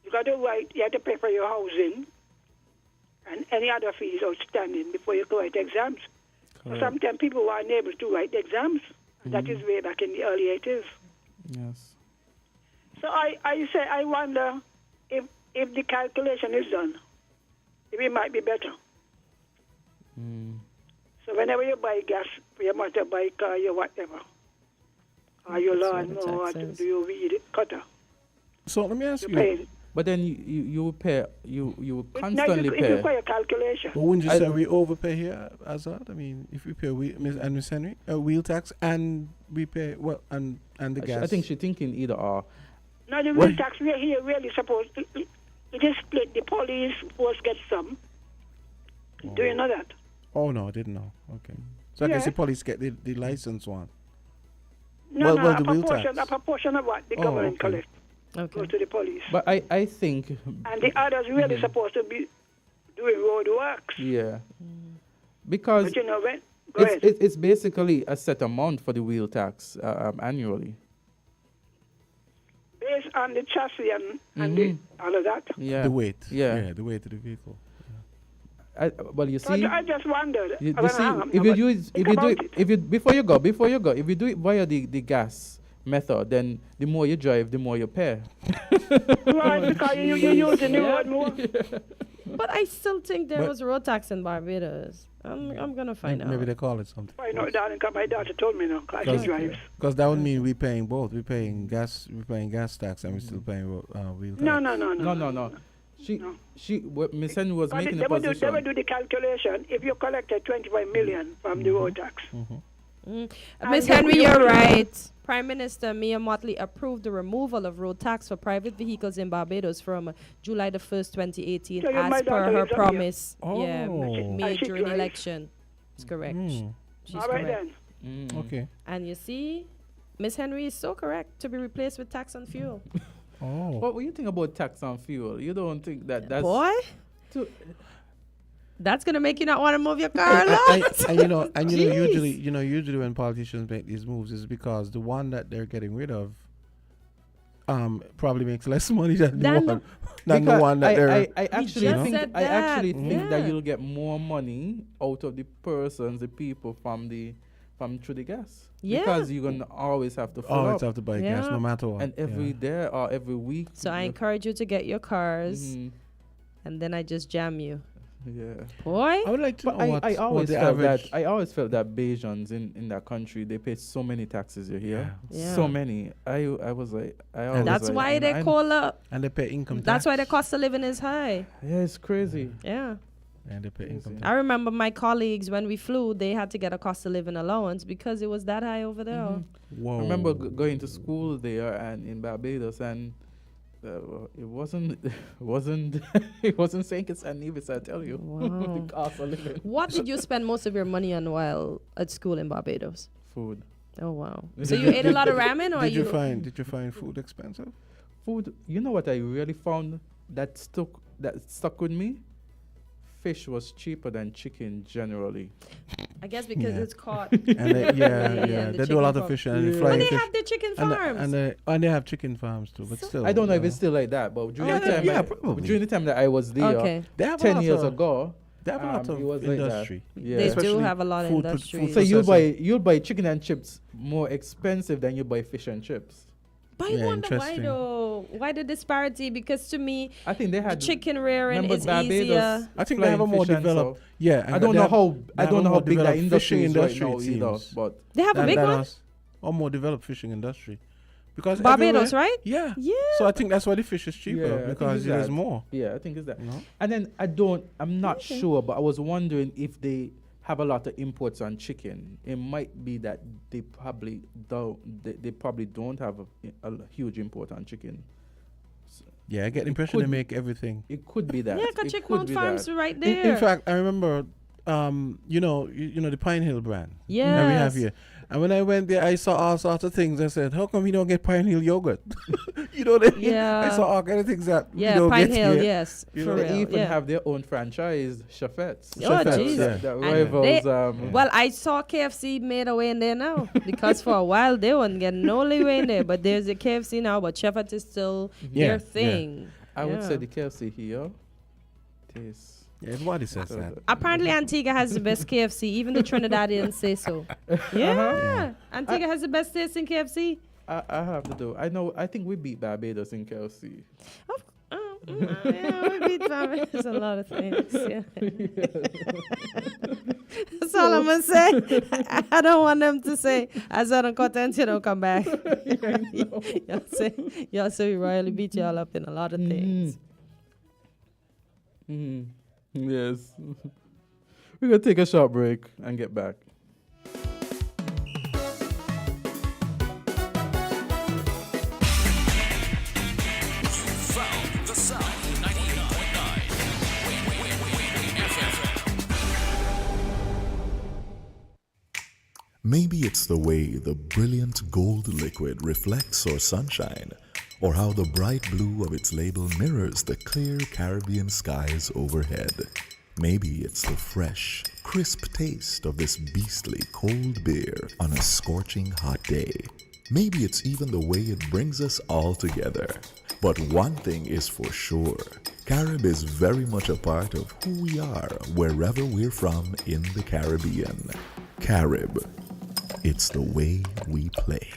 you got to write, you have to pay for your housing and any other fees outstanding before you can write exams. So sometimes people were unable to write exams. That is way back in the early 80s. Yes. So I wonder if if the calculation is done, it might be better. So whenever you buy gas for your motorbike or your whatever, or your lawnmower, or do you weed cutter? So let me ask you. Paying. But then you pay you constantly It pay. requires calculation. But wouldn't you say we overpay here, Azard? I mean, if we pay Miss Henry, wheel tax, and we pay and the gas. I think she's thinking either or. No, the wheel tax we are here really supposed to. It is split. The police force gets some. Do you know that? Oh no, I didn't know. Okay, so I guess the police get the license one. No, well, a the wheel proportion, tax. a proportion of what the government collects goes to the police. But I think. And the others really supposed to be doing road works. Yeah. Because But you know when? Go ahead. it's basically a set amount for the wheel tax annually. Based on the chassis and the, all of that. Yeah. The weight. Yeah. The weight of the vehicle. Well, you So see, I just wondered. you I see, hang on, if you but do it, think if you do about it, if you before you go, if you do it via the gas method, then the more you drive, the more you pay. Right, because you use the new road more. But I still think there was road tax in Barbados. I'm gonna find out. Maybe they call it something. I know, darling, because my daughter told me now. Because she drives. Because that would mean we're paying both. We're paying gas tax, and we're still paying wheel tax. No. Miss Henry was making they a will position. do the calculation. If you collected 25 million from the road tax. Miss Henry, you're right. Prime Minister Mia Mottley approved the removal of road tax for private vehicles in Barbados from July the 1st, 2018, So as per her promise. here. Oh. Made she during the drives. election. That's correct. She's All right correct. then. Okay. And you see, Miss Henry is so correct to be replaced with tax on fuel. Oh. What do you think about tax on fuel? You don't think that's Boy, too, that's gonna make you not want to move your car a lot. And usually when politicians make these moves is because the one that they're getting rid of probably makes less money than the one that they're. I actually think that Yeah. you'll get more money out of the persons, the people from through the gas. Yeah. Because you're gonna always have to fill Always up. have to buy gas, no matter what. And every day or every week. So I encourage you to get your cars, and then I just jam you. Yeah. Boy, I would like to know But what I always the felt average. that I always felt that Bajans in that country, they pay so many taxes. You hear? Yeah. So many. I was like, I always that's like, why and they call up. And they pay income tax. That's why the cost of living is high. Yeah, it's crazy. Yeah. And they pay income tax. I remember my colleagues when we flew, they had to get a cost of living allowance because it was that high over there. Whoa. I remember going to school there and in Barbados, and it wasn't it wasn't Saint Kitts and Nevis, I tell you. Wow. The cost of living. What did you spend most of your money on while at school in Barbados? Food. Oh wow! So you ate a lot of ramen, or Did you find food expensive? Food. You know what I really found that stuck with me? Fish was cheaper than chicken generally. I guess because Yeah. it's caught. And the they do a lot chicken of fish and farm. flying But they fish. have the chicken And farms. and they have chicken farms too, but still. I don't know if it's still like that, but during the time that I was there, Okay. They have a 10 lot years of- ago, They have a lot it was of like that. industry. Yeah. They do Especially have a lot of food industry. So you'll processing. buy chicken and chips more expensive than you buy fish and chips. But I wonder why though? Why the disparity? Because to me, I think they had chicken rearing remember is Barbados easier. I think they have a more flying fish and developed. so- Yeah, I don't know how big that industry is right industry now it either. seems. But They have a big one? Or more developed fishing industry. Because Barbados, everywhere- right? Yeah. Yeah. So I think that's why the fish is cheaper I think because it's there's that. more. Yeah, I think it's that. You know? And then I'm not sure, but I was wondering if they have a lot of imports on chicken. It might be that they probably don't have a huge import on chicken. Yeah, I get the impression they make everything. It could be that. Yeah, It because Chick could Mount be Farms that. right In there. fact, I remember, you know the Pine Hill brand that we have Yes. here. And when I went there, I saw all sorts of things. I said, "How come you don't get Pine Hill yogurt?" You know what I mean? Yeah. I saw all kind of things that we Yeah, don't Pine get Hill, here. yes, You for know? They real, even yeah. have their own franchise, Chefettes. Oh, jeez. That And rivals. well, I saw KFC made a way in there now because for a while they weren't getting no leeway in there. But there's a KFC now, but Chefette is still their thing. I would Yeah. say the KFC here tastes. Yeah, everybody says that. Apparently, Antigua has the best KFC. Even the Trinidadians say so. Yeah. Antigua has the best taste in KFC. I have to do. I think we beat Barbados in KFC. We beat Barbados a lot of things. Yeah. That's all I'm gonna say. I don't want them to say Azard and Kortensia don't come back. y'all say we royally beat y'all up in a lot of things. Yes. We're gonna take a short break and get back. The South 98.9 Maybe it's the way the brilliant gold liquid reflects our sunshine, or how the bright blue of its label mirrors the clear Caribbean skies overhead. Maybe it's the fresh, crisp taste of this beastly cold beer on a scorching hot day. Maybe it's even the way it brings us all together. But one thing is for sure, Carib is very much a part of who we are wherever we're from in the Caribbean. Carib, it's the way we play.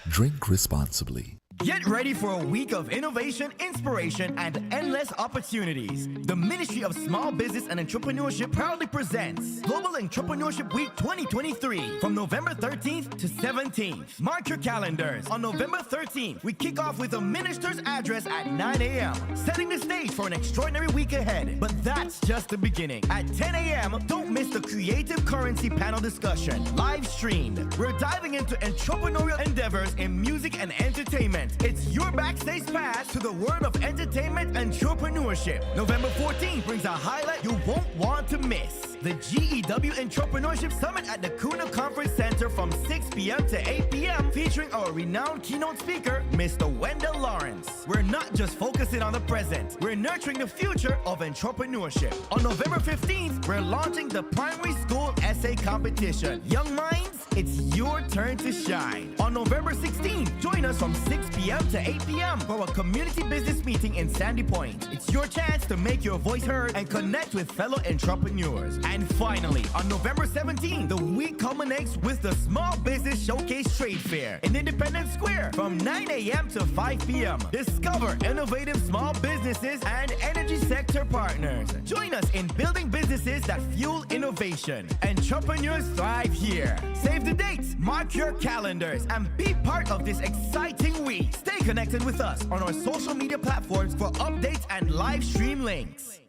Drink responsibly. Get ready for a week of innovation, inspiration, and endless opportunities. The Ministry of Small Business and Entrepreneurship proudly presents Global Entrepreneurship Week 2023 from November 13th to 17th. Mark your calendars. On November 13th, we kick off with a minister's address at 9 a.m., setting the stage for an extraordinary week ahead. But that's just the beginning. At 10 a.m., don't miss the Creative Currency panel discussion, live streamed. We're diving into entrepreneurial endeavors in music and entertainment. It's your backstage pass to the world of entertainment and entrepreneurship. November 14th brings a highlight you won't want to miss. The GEW Entrepreneurship Summit at the Kuna Conference Center from 6 p.m. to 8 p.m. featuring our renowned keynote speaker, Mr. Wendell Lawrence. We're not just focusing on the present, we're nurturing the future of entrepreneurship. On November 15th, we're launching the primary school essay competition. Young minds, it's your turn to shine. On November 16th, join us from 6 p.m. to 8 p.m. for a community business meeting in Sandy Point. It's your chance to make your voice heard and connect with fellow entrepreneurs. And finally, on November 17th, the week culminates with the Small Business Showcase Trade Fair in Independence Square from 9 a.m. to 5 p.m. Discover innovative small businesses and energy sector partners. Join us in building businesses that fuel innovation. Entrepreneurs thrive here. Save the dates, mark your calendars, and be part of this exciting week. Stay connected with us on our social media platforms for updates and live stream links.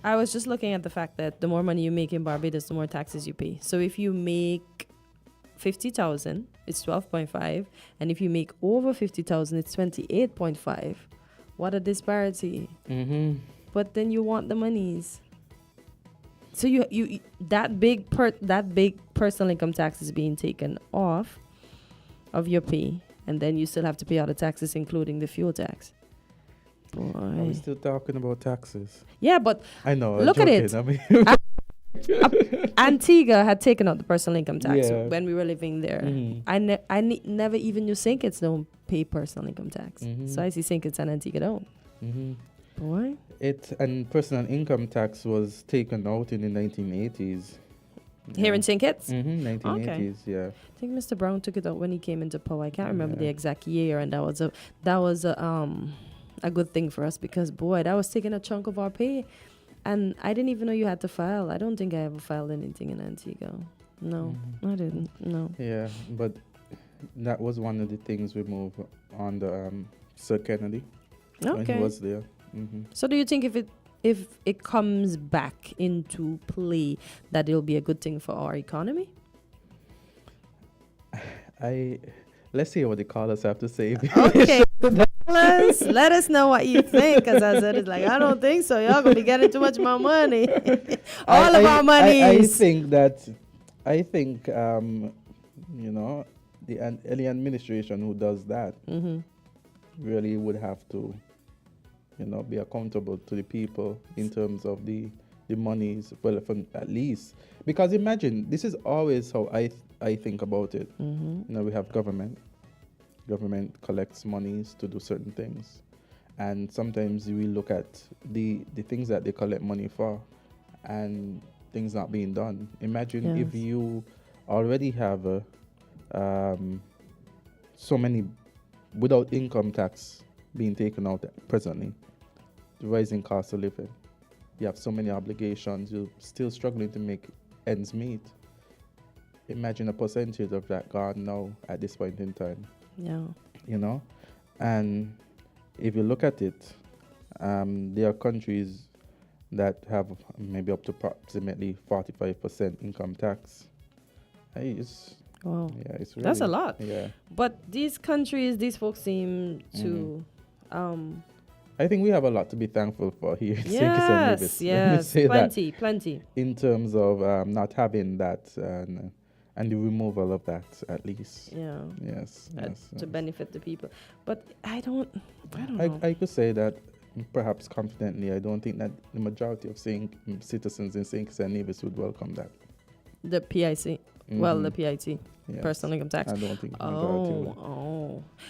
I was just looking at the fact that the more money you make in Barbados, the more taxes you pay. So if you make 50,000, it's 12.5, and if you make over 50,000, it's 28.5. What a disparity! Mm-hmm. But then you want the monies. So you that big personal income tax is being taken off of your pay, and then you still have to pay all the taxes, including the fuel tax. Boy. Are we still talking about taxes? Yeah, but I know. Look at it. I mean Antigua had taken out the personal income tax Yeah. when we were living there. Mhm. I never even knew St. Kitts don't pay personal income tax. Mhm. So I see St. Kitts and Antigua don't. Mhm. Boy. And personal income tax was taken out in the 1980s. Here in St. Kitts? 1980s, yeah. I think Mr. Brown took it out when he came into power. I can't remember the exact year, and that was a good thing for us because boy, that was taking a chunk of our pay, and I didn't even know you had to file. I don't think I ever filed anything in Antigua. No, I didn't. No. Yeah, but that was one of the things we moved on the Sir Kennedy when he was there. So do you think if it comes back into play that it'll be a good thing for our economy? Let's hear what the callers have to say. Okay. Let us know what you think, because I said it's like, I don't think so. Y'all gonna be getting too much more money. All of our money. I think you know, any administration who does that really would have to, you know, be accountable to the people in terms of the monies, well, at least. Because imagine, this is always how I think about it. You know, we have government. Government collects monies to do certain things. And sometimes we look at the things that they collect money for and things not being done. Imagine if you already have so many without income tax being taken out presently, the rising cost of living. You have so many obligations, you're still struggling to make ends meet. Imagine a percentage of that gone now at this point in time. Yeah. You know? And if you look at it, there are countries that have maybe up to approximately 45% income tax. Hey, wow. Yeah, it's really, that's a lot. Yeah. But these countries, these folks seem to I think we have a lot to be thankful for here in yes, yes, plenty. In terms of not having that and the removal of that, at least. Yeah. Yes. To benefit the people. But I don't know. I could say that perhaps confidently, I don't think that the majority of citizens in St. Kitts and Nevis would welcome that. The PIC. Well, the PIT. Yes. Personal income tax. I don't think the majority would.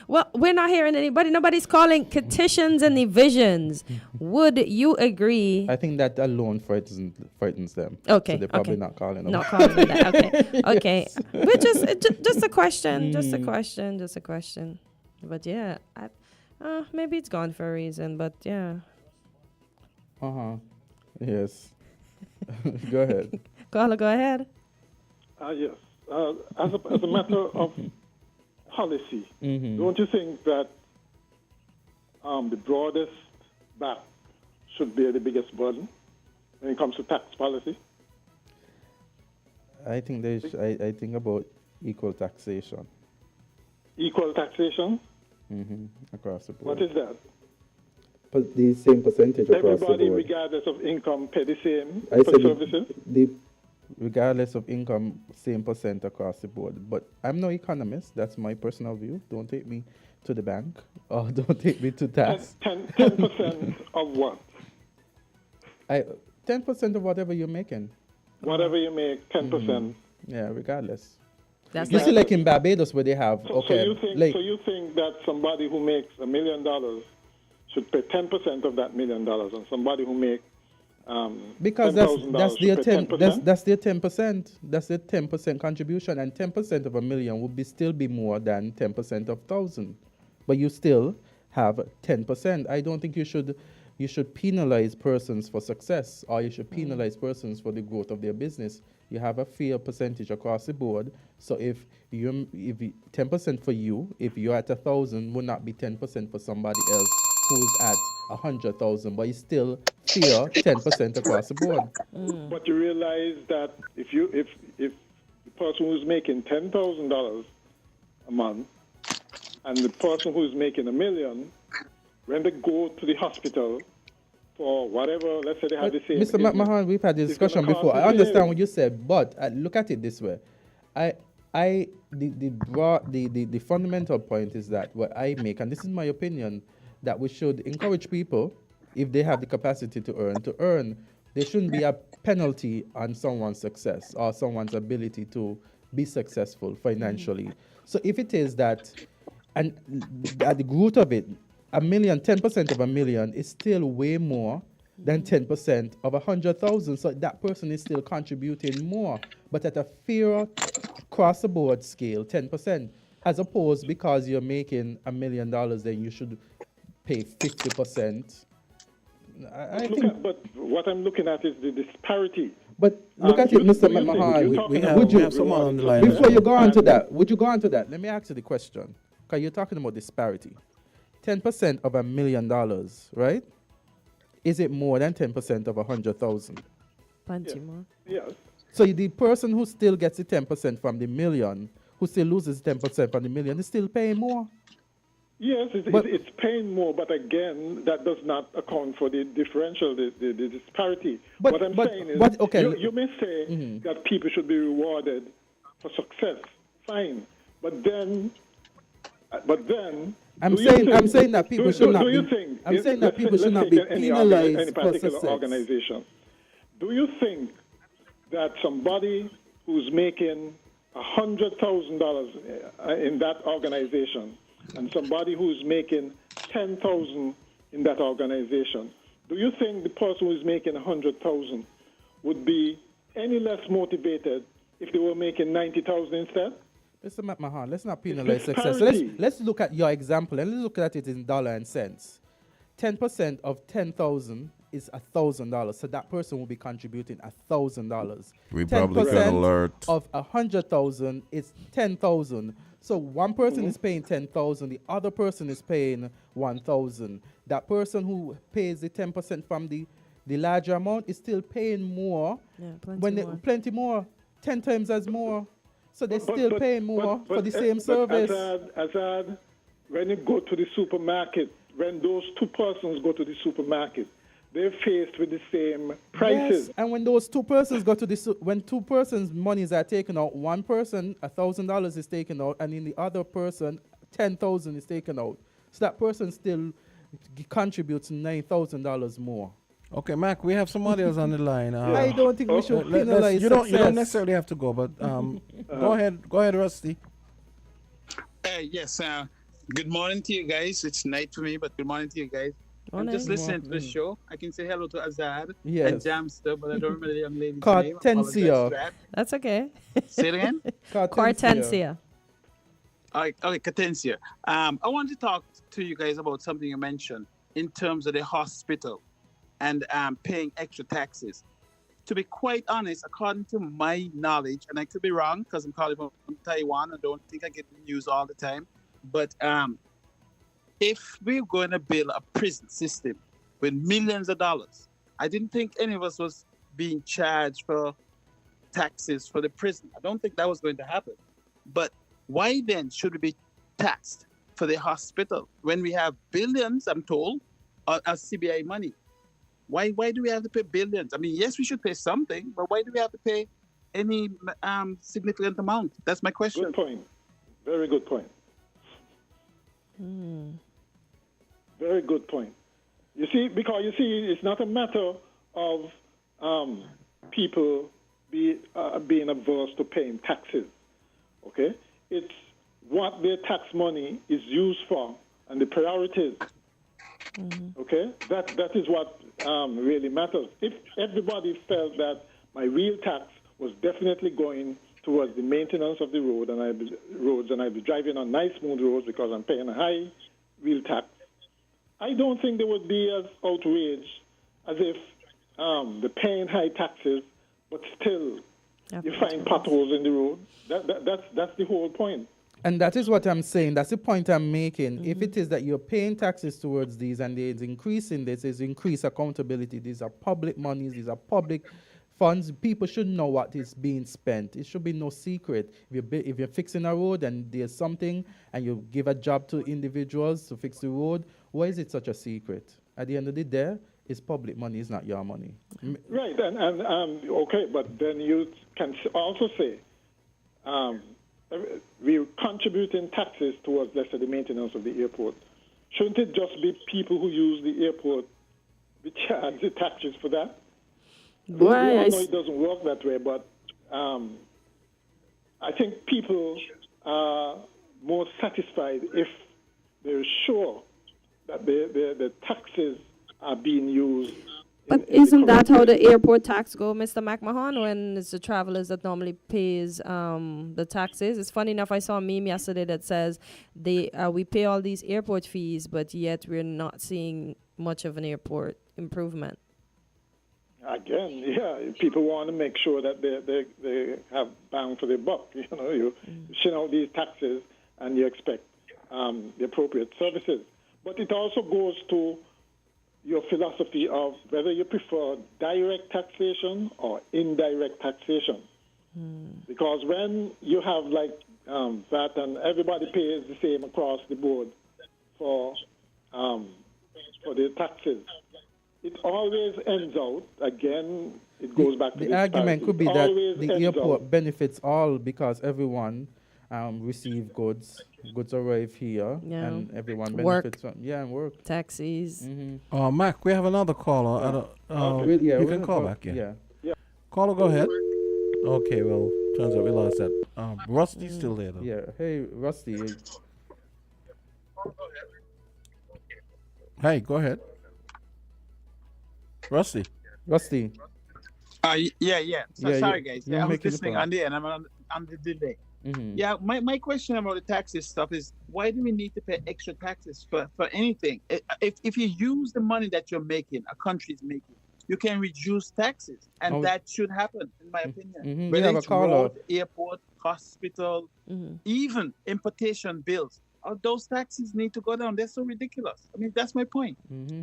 Well, we're not hearing anybody. Nobody's calling petitions and divisions. Would you agree? I think that alone frightens them. Okay. So they're probably not calling them. Not calling them that. Okay. Okay. We're just a question. Just a question. But yeah, maybe it's gone for a reason. But yeah. Yes. Go ahead. Caller, go ahead. Yes. As a matter of policy, don't you think that the broadest back should bear the biggest burden when it comes to tax policy? I think I think about equal taxation. Equal taxation? Across the board. What is that? But the same percentage across the board. Everybody, regardless of income, pay the same for services? Regardless of income, same percent across the board. But I'm no economist. That's my personal view. Don't take me to the bank or don't take me to tax. 10% of what? 10% of whatever you're making. Whatever you make, 10%. Yeah, regardless. That's you see, like in Barbados where they have, so you think that somebody who makes $1 million should pay 10% of that $1 million, and somebody who makes because that's their 10%. That's their 10%. That's their 10% contribution, and 10% of $1 million would still be more than 10% of 1,000. But you still have 10%. I don't think you should penalize persons for success, or you should penalize persons for the growth of their business. You have a fair percentage across the board. So if 10% for you, if you're at 1,000, would not be 10% for somebody else who's at 100,000, but it's still fair 10% across the board. But you realize that if the person who's making $10,000 a month and the person who's making $1 million, when they go to the hospital for whatever, let's say they have the same. Mr. McMahon, we've had this discussion before. I understand what you said, but look at it this way. The fundamental point is that what I make, and this is my opinion, that we should encourage people, if they have the capacity to earn. There shouldn't be a penalty on someone's success or someone's ability to be successful financially. So if it is that, and at the root of it, $1 million, 10% of $1 million is still way more than 10% of 100,000. So that person is still contributing more, but at a fair across the board scale, 10%. As opposed because you're making $1 million, then you should pay 50%. But what I'm looking at is the disparity. But look at it, Mr. Mahan. We have someone on the line. Before you go on to that, would you go on to that? Let me ask you the question. Because you're talking about disparity. 10% of $1 million, right? Is it more than 10% of 100,000? Plenty more. Yes. So the person who still gets the 10% from the million, who still loses 10% from the million, is still paying more. Yes, it's paying more, but again, that does not account for the differential, the disparity. What I'm saying is, you may say that people should be rewarded for success. Fine, but then I'm saying that people should not be penalized any for particular success. organization. Do you think that somebody who's making $100,000 in that organization and somebody who's making $10,000 in that organization, do you think the person who's making $100,000 would be any less motivated if they were making $90,000 instead? Mr. Mahan, let's not penalize success. So let's look at your example and let's look at it in dollar and cents. 10% of 10,000 is $1,000, so that person will be contributing $1,000. Republican alert. Of 100,000 is 10,000. So one person is paying 10,000, the other person is paying 1,000. That person who pays the 10% from the larger amount is still paying more. Yeah, plenty more, 10 times as more. So they're still paying more for the same service. Azard, when you go to the supermarket, when those two persons go to the supermarket, they're faced with the same prices. Yes, and when those two persons go to when two persons' monies are taken out, one person $1,000 is taken out, and in the other person $10,000 is taken out. So that person still contributes $9,000 more. Okay, Mac, we have somebody else on the line. I don't think we should penalize you don't necessarily have to go, but go ahead, Rusty. Yes. Good morning to you guys. It's night for me, but good morning to you guys. I'm just listening to the show. I can say hello to Azard and Jamster, but I don't remember the young lady's name. Kortensia. That's okay. Say it again? Kortensia. Okay, Kortensia. I want to talk to you guys about something you mentioned in terms of the hospital and paying extra taxes. To be quite honest, according to my knowledge, and I could be wrong because I'm calling from Taiwan, I don't think I get the news all the time, but if we're going to build a prison system with millions of dollars, I didn't think any of us was being charged for taxes for the prison. I don't think that was going to happen. But why then should we be taxed for the hospital when we have billions, I'm told, of CBI money? Why do we have to pay billions? I mean, yes, we should pay something, but why do we have to pay any significant amount? That's my question. Good point. Very good point. Very good point. You see, it's not a matter of people being averse to paying taxes. Okay, it's what their tax money is used for and the priorities. Okay, that is what really matters. If everybody felt that my real tax was definitely going towards the maintenance of the road and I'd be driving on nice smooth roads because I'm paying a high real tax, I don't think they would be as outraged as if they're paying high taxes, but still you find potholes in the road. That's the whole point. And that is what I'm saying. That's the point I'm making. If it is that you're paying taxes towards these and there's increase in this, there's increased accountability. These are public monies. These are public funds. People should know what is being spent. It should be no secret. If you're fixing a road and there's something and you give a job to individuals to fix the road, why is it such a secret? At the end of the day, it's public money. It's not your money. Right. And okay, but then you can also say we're contributing taxes towards, let's say, the maintenance of the airport. Shouldn't it just be people who use the airport be charged the taxes for that? We all know it doesn't work that way, but I think people are more satisfied if they're sure that the taxes are being used But isn't that how the airport tax go, Mr. McMahon, when it's the travelers that normally pays the taxes? It's funny enough, I saw a meme yesterday that says we pay all these airport fees, but yet we're not seeing much of an airport improvement. Again, yeah, people want to make sure that they have bang for their buck. You know, you shell out these taxes and you expect the appropriate services. But it also goes to your philosophy of whether you prefer direct taxation or indirect taxation. Because when you have like that and everybody pays the same across the board for their taxes, it always ends out, again, it goes back to the argument disparity. could be It that always the ends airport out. benefits all because everyone receive goods arrive here, Yeah. and everyone Work. benefits from and work. Taxis. Mac, we have another caller. You can call back, yeah. Caller, go ahead. Okay, well, turns out we lost that. Rusty's still there, though. Yeah. Hey, Rusty. Hey, go ahead. Rusty. Yeah. So, Yeah, sorry, you- guys. you're Yeah, I was making the listening point. on the end. I'm on the delay. Mhm. Yeah, my question about the taxes stuff is, why do we need to pay extra taxes for anything? If you use the money that you're making, a country's making, you can reduce taxes, and Oh. that should happen, in my opinion. Mhm. We Whether have a it's caller. road, airport, hospital, even importation bills, all those taxes need to go down. They're so ridiculous. I mean, that's my point.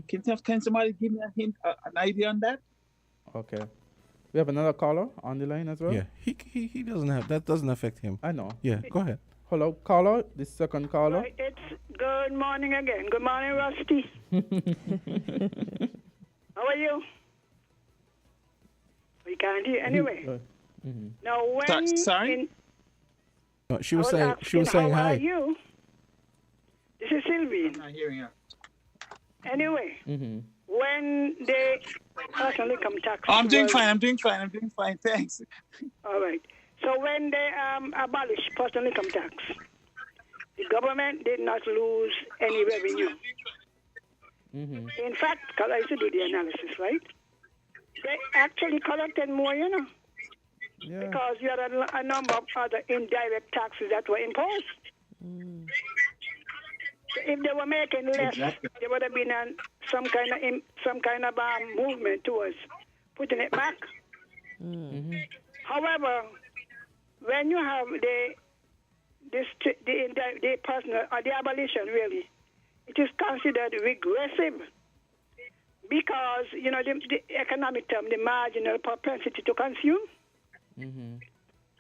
Can somebody give me a hint, an idea on that? Okay. We have another caller on the line as well. Yeah, he doesn't have, that doesn't affect him. I know. Yeah, go ahead. Hello, caller. The second caller. Right, it's good morning again. Good morning, Rusty. How are you? We can't hear anyway. Now, when Sorry? No, she was I saying asking, how hi. are you? This is Sylvie. I'm not hearing her. Anyway, when they personal income tax. I'm doing was- fine. I'm doing fine. Thanks. All right. So when they abolished personal income tax, the government did not lose any revenue. In fact, because I used to do the analysis, right? They actually collected more, you know, because you had a number of other indirect taxes that were imposed. So if they were making less, there would have been some kind of movement towards putting it back. However, when you have the personal or the abolition, really, it is considered regressive because the economic term, the marginal propensity to consume.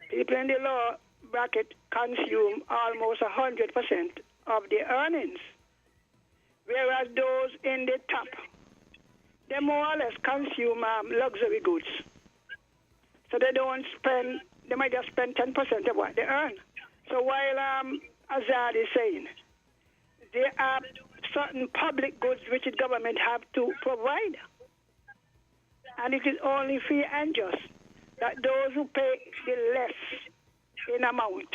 People in the lower bracket consume almost 100% of the earnings, whereas those in the top, they more or less consume luxury goods. So they don't spend, they might just spend 10% of what they earn. So while Azard is saying there are certain public goods which the government have to provide, and it is only fair and just that those who pay the less in amount,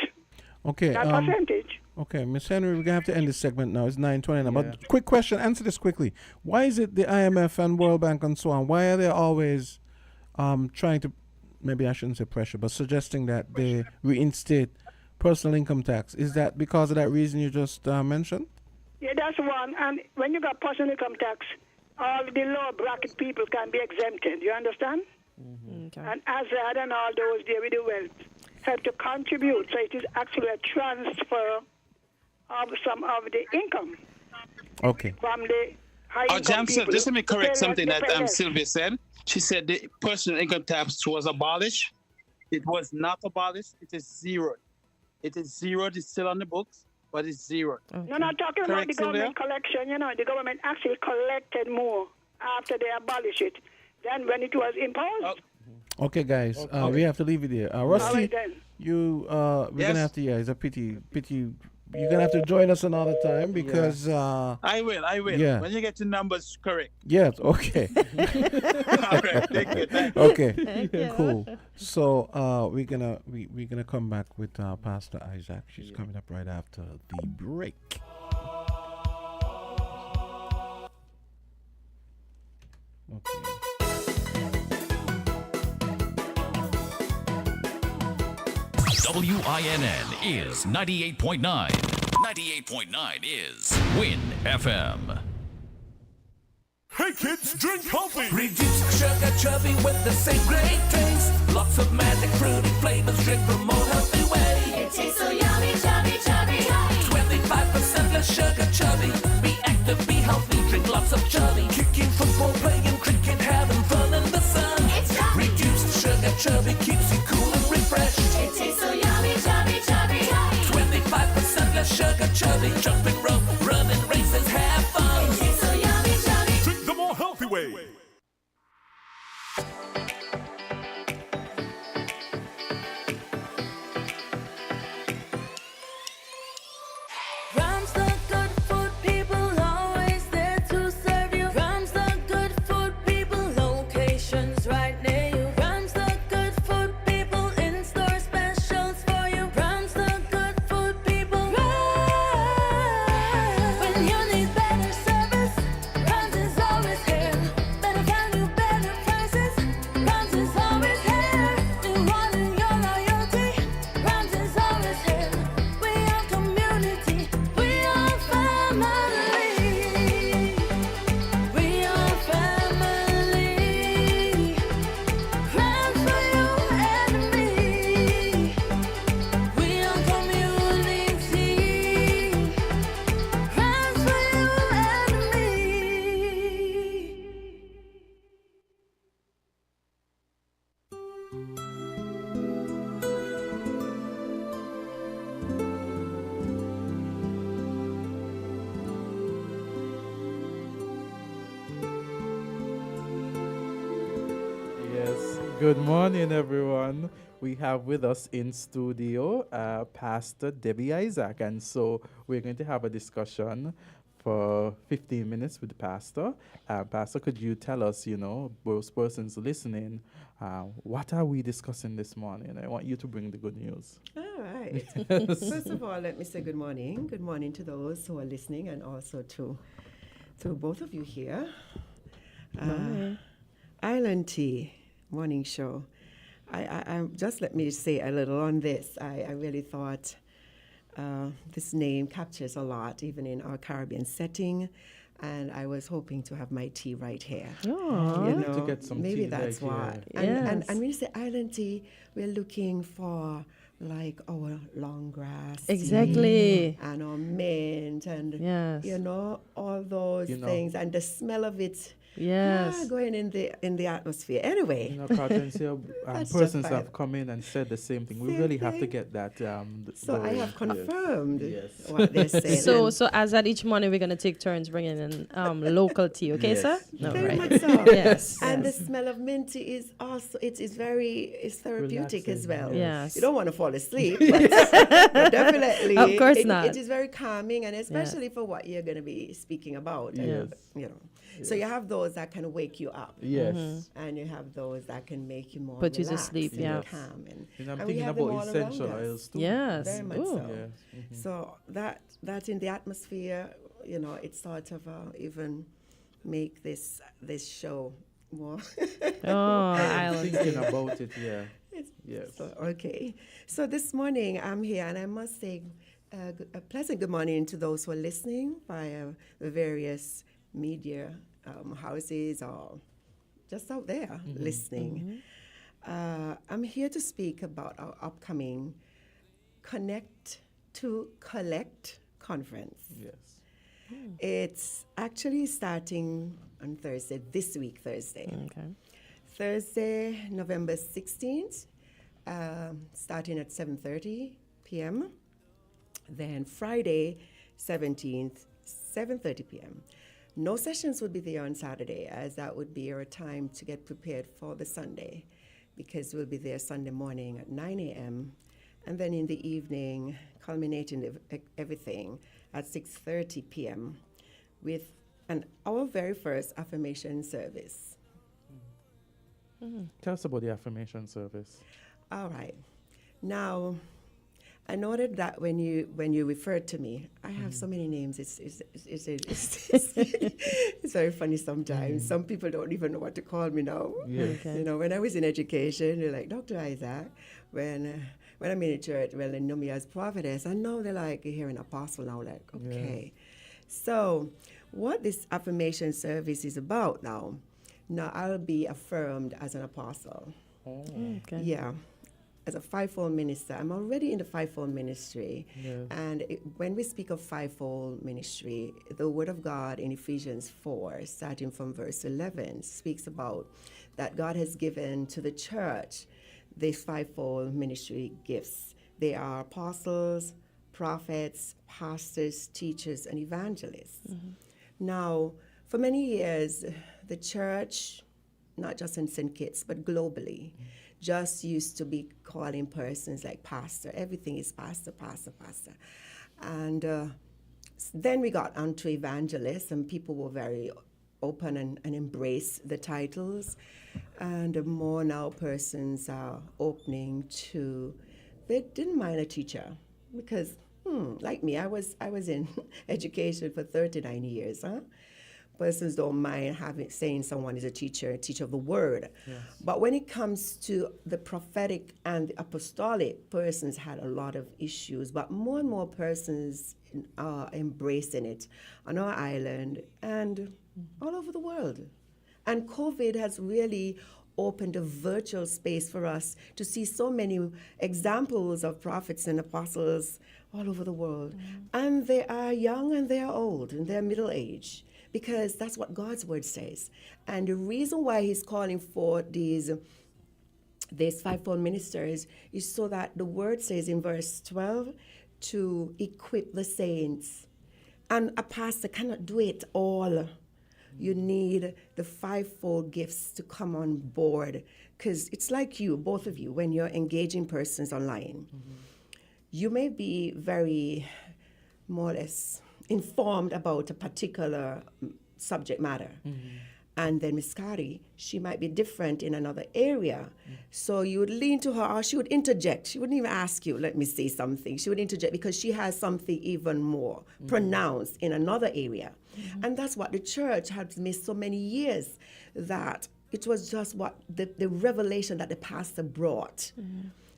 Okay. not percentage. Okay, Miss Henry, we're gonna have to end this segment now. It's 9:20 now. But quick question, answer this quickly. Why is it the IMF and World Bank and so on? Why are they always trying to, maybe I shouldn't say pressure, but suggesting that they reinstate personal income tax? Is that because of that reason you just mentioned? Yeah, that's one. And when you got personal income tax, all the lower bracket people can be exempted. You understand? Okay. And Azard and all those there with the wealth have to contribute. So it is actually a transfer of some of the income Okay. from the high income Jamson, people. just let me correct something that Pay less. Sylvia said. She said the personal income tax was abolished. It was not abolished. It is zero. It is zero. It's still on the books, but it's zero. No, not talking about Correct, the government collection. You know, the government actually collected more after they abolished it than when it was imposed. Okay, guys, we have to leave it there. All Rusty, right, then. we're Yes? gonna have to. Yeah, it's a pity. You're gonna have to join us another time because. I will. Yeah. When you get the numbers correct. Yes. Okay. All right. Thank you. Okay. Thank you. Cool. So we're gonna come back with Pastor Isaac. She's coming up right after the break. Okay. WINN is 98.9. 98.9 is Win FM. Hey kids, drink healthy! Reduce sugar chubby with the same great taste. Lots of magic fruity flavors, drink the more healthy way. It tastes so yummy, chubby, chubby, chubby. 25% less sugar chubby. Be active, be healthy, drink lots of chubby. Kicking, football, playing cricket, having fun in the sun. It's chubby. Reduced sugar chubby keeps you cool and refreshed. It tastes so yummy, chubby, chubby, chubby. 25% less sugar chubby. Jumping rope, running races, have fun. It tastes so yummy, chubby. Drink the more healthy way. Rams the good food people, always there to serve you. Rams the good food people, locations right near you. Rams the good food people, in-store specials for you. Rams the good food people. Rams. When you need better service, Rams is always here. Better value, better prices. Rams is always here. Rewarding your loyalty. Rams is always here. We are community. We are family. We are family. Rams for you and me. We are community. Rams for you and me. Yes. Good morning, everyone. We have with us in studio Pastor Debbie Isaac, and so we're going to have a discussion for 15 minutes with the pastor. Pastor, could you tell us, those persons listening, what are we discussing this morning? I want you to bring the good news. All right. First of all, let me say good morning. Good morning to those who are listening, and also to both of you here. Island Tea Morning Show. I just let me say a little on this. I really thought this name captures a lot, even in our Caribbean setting. And I was hoping to have my tea right here. Oh, to get some maybe tea that's right why. here. And when you say island tea, we're looking for like our long grass tea Exactly. and our mint and Yes. all those things, and the smell of it Yes. going in the atmosphere. Anyway, Kortensia, That's persons just have fine. come in and said the same thing. We Same really have to thing. get that. So I have confirmed Yes. what they're saying. So as at each morning, we're going to take turns bringing in local tea, okay, Yes. sir? No, Very right. much so. Yes. And yes. the smell of mint tea is also it's therapeutic as Relaxing, well. yes. You don't want to fall asleep, but definitely Of course not. It is very calming, and especially for what you're going to be speaking about. Yes. So you have those that can wake you up. Yes. And you have those that can make you more Put you to relaxed sleep, and yeah. calm. And I'm we thinking have them about all essential around us. oils too. Yes. Very much Ooh. so. Yes. Mhm. So that in the atmosphere, it sort of even make this show more. Oh, I'm island thinking tea. about it, yeah. Yes. Okay. So this morning I'm here, and I must say a pleasant good morning to those who are listening via the various media houses or just out there listening. I'm here to speak about our upcoming Connect to Collect conference. Yes. It's actually starting on Thursday, this week, Thursday. Okay. Thursday, November 16th, starting at 7:30 p.m. Then Friday, 17th, 7:30 p.m. No sessions would be there on Saturday, as that would be our time to get prepared for the Sunday, because we'll be there Sunday morning at 9 a.m. and then in the evening, culminating everything at 6:30 p.m. with our very first affirmation service. Tell us about the affirmation service. All right. Now, I noted that when you referred to me, I have so many names. It's very funny sometimes. Some people don't even know what to call me now. Yes. Okay. When I was in education, they're like, Dr. Isaac. When when I'm in the church, well, they know me as prophetess. And now they're like, you're hearing apostle now, like, okay. So what this affirmation service is about now I'll be affirmed as an apostle. Okay. Yeah. As a fivefold minister. I'm already in the fivefold ministry. And when we speak of fivefold ministry, the Word of God in Ephesians 4, starting from verse 11, speaks about that God has given to the church these fivefold ministry gifts. They are apostles, prophets, pastors, teachers, and evangelists. Now, for many years, the church, not just in St. Kitts, but globally, just used to be calling persons like pastor. Everything is pastor, pastor, pastor. And then we got onto evangelists, and people were very open and embraced the titles. And more now persons are opening to, they didn't mind a teacher because, like me, I was in education for 39 years, Persons don't mind saying someone is a teacher of the word. Yes. But when it comes to the prophetic and the apostolic, persons had a lot of issues. But more and more persons are embracing it on our island and all over the world. And COVID has really opened a virtual space for us to see so many examples of prophets and apostles all over the world. And they are young and they are old and they're middle age. Because that's what God's word says. And the reason why he's calling for these fivefold ministers is so that the word says in verse 12 to equip the saints. And a pastor cannot do it all. You need the fivefold gifts to come on board. Because it's like you, both of you, when you're engaging persons online. You may be very, more or less, informed about a particular subject matter. And then Miss Carty, she might be different in another area. So you would lean to her or she would interject. She wouldn't even ask you, let me say something. She would interject because she has something even more pronounced in another area. And that's what the church has missed so many years, that it was just what the revelation that the pastor brought.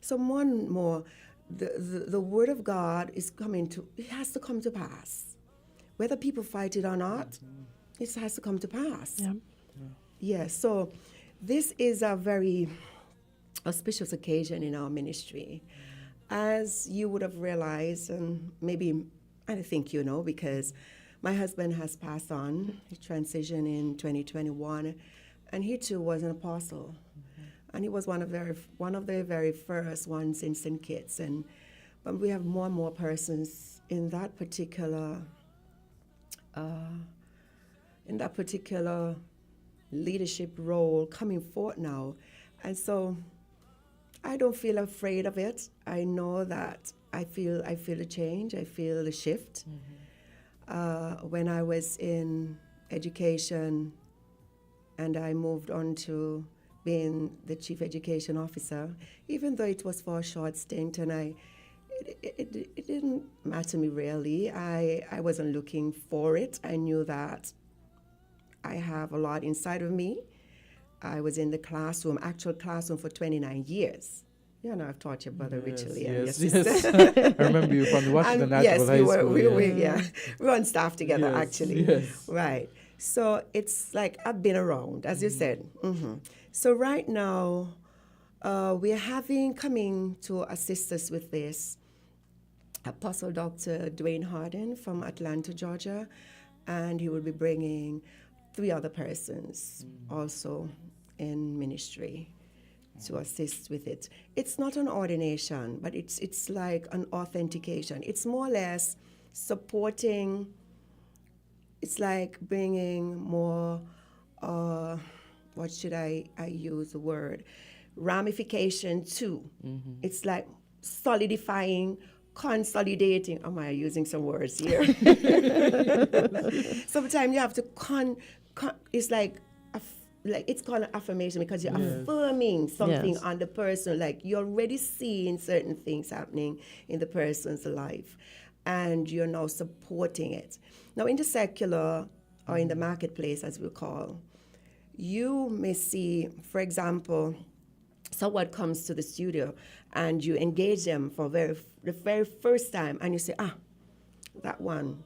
So more and more, the word of God is it has to come to pass. Whether people fight it or not, it has to come to pass. So this is a very auspicious occasion in our ministry. As you would have realized, and maybe I think you know, because my husband has passed on. He transitioned in 2021, and he too was an apostle. And he was one of the very first ones in St. Kitts. But we have more and more persons in that particular leadership role coming forth now. And so I don't feel afraid of it. I know that I feel the change. I feel the shift. When I was in education and I moved on to being the chief education officer, even though it was for a short stint, and it didn't matter to me really. I wasn't looking for it. I knew that I have a lot inside of me. I was in the actual classroom for 29 years. You know, I've taught your brother Richard. Yes. I remember you from the Washington National High School. We were on staff together, actually. Right. So it's like I've been around, as you said. So right now, we're coming to assist us with this, Apostle Dr. Dwayne Harden from Atlanta, Georgia, and he will be bringing 3 other persons also in ministry to assist with it. It's not an ordination, but it's like an authentication. It's more or less supporting. It's like bringing more, what should I use the word? Ramification to. It's like solidifying, consolidating. Am I using some words here? Sometimes you have to it's like it's called an affirmation because you're affirming something on the person. Like you're already seeing certain things happening in the person's life, and you're now supporting it. Now, in the secular or in the marketplace, as we call, you may see, for example, someone comes to the studio and you engage them for the very first time, and you say, that one,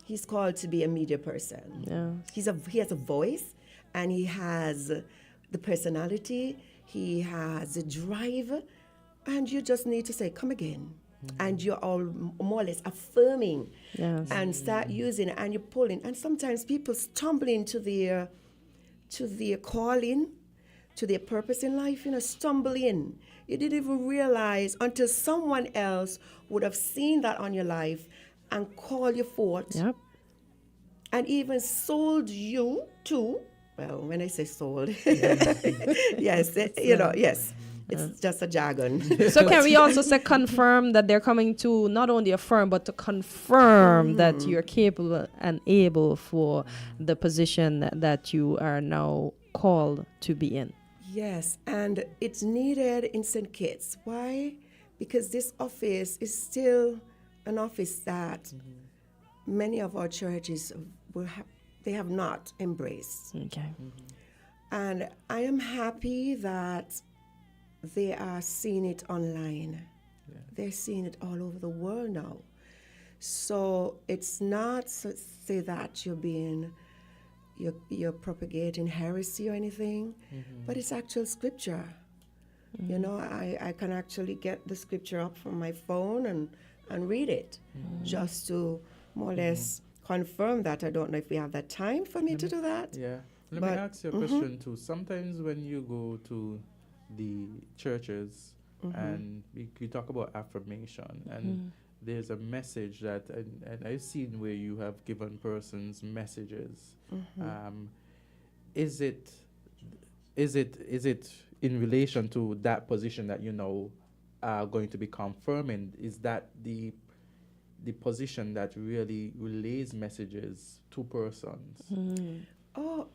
he's called to be a media person. Yeah. He has a voice, and he has the personality, he has a drive, and you just need to say, come again. And you're all more or less affirming and start using it, and you're pulling. And sometimes people stumble into their calling, to their purpose in life, stumble in. You didn't even realize until someone else would have seen that on your life and call you forth. Yep. And even sold you to, well, when I say sold, yes, yes. It's just a jargon. So can we also say confirm that they're coming to not only affirm, but to confirm that you're capable and able for the position that you are now called to be in? Yes, and it's needed in St. Kitts. Why? Because this office is still an office that many of our churches they have not embraced. Okay. And I am happy that they are seeing it online. Yeah. They're seeing it all over the world now. So it's not say that you're propagating heresy or anything, but it's actual scripture. I can actually get the scripture up from my phone and read it, just to more or less confirm that. I don't know if we have that time for me to do that. Yeah. Let me ask you a question too. Sometimes when you go to the churches and you talk about affirmation and there's a message that and I've seen where you have given persons messages. Is it in relation to that position that are going to be confirming? Is that the position that really relays messages to persons? Or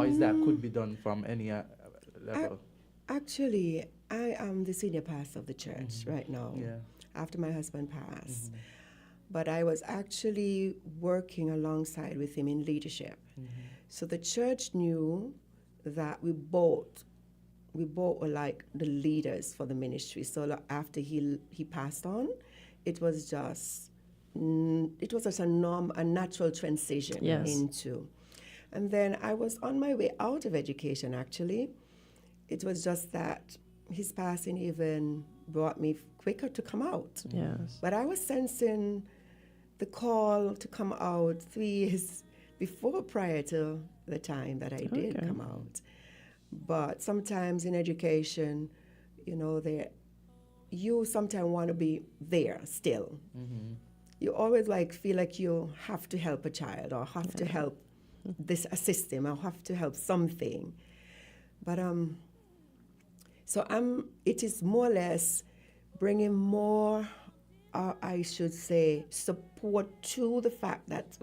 is that could be done from any level? Actually, I am the senior pastor of the church right now, after my husband passed. But I was actually working alongside with him in leadership. So the church knew that we both were like the leaders for the ministry. So after he passed on, it was just a natural transition into. And then I was on my way out of education, actually. It was just that his passing even brought me quicker to come out. Yes. But I was sensing the call to come out 3 years prior to the time that I did come out. But sometimes in education, you sometimes want to be there still. You always feel like you have to help a child or have to help assist him or have to help something. But it is more or less bringing more, I should say, support to the fact that,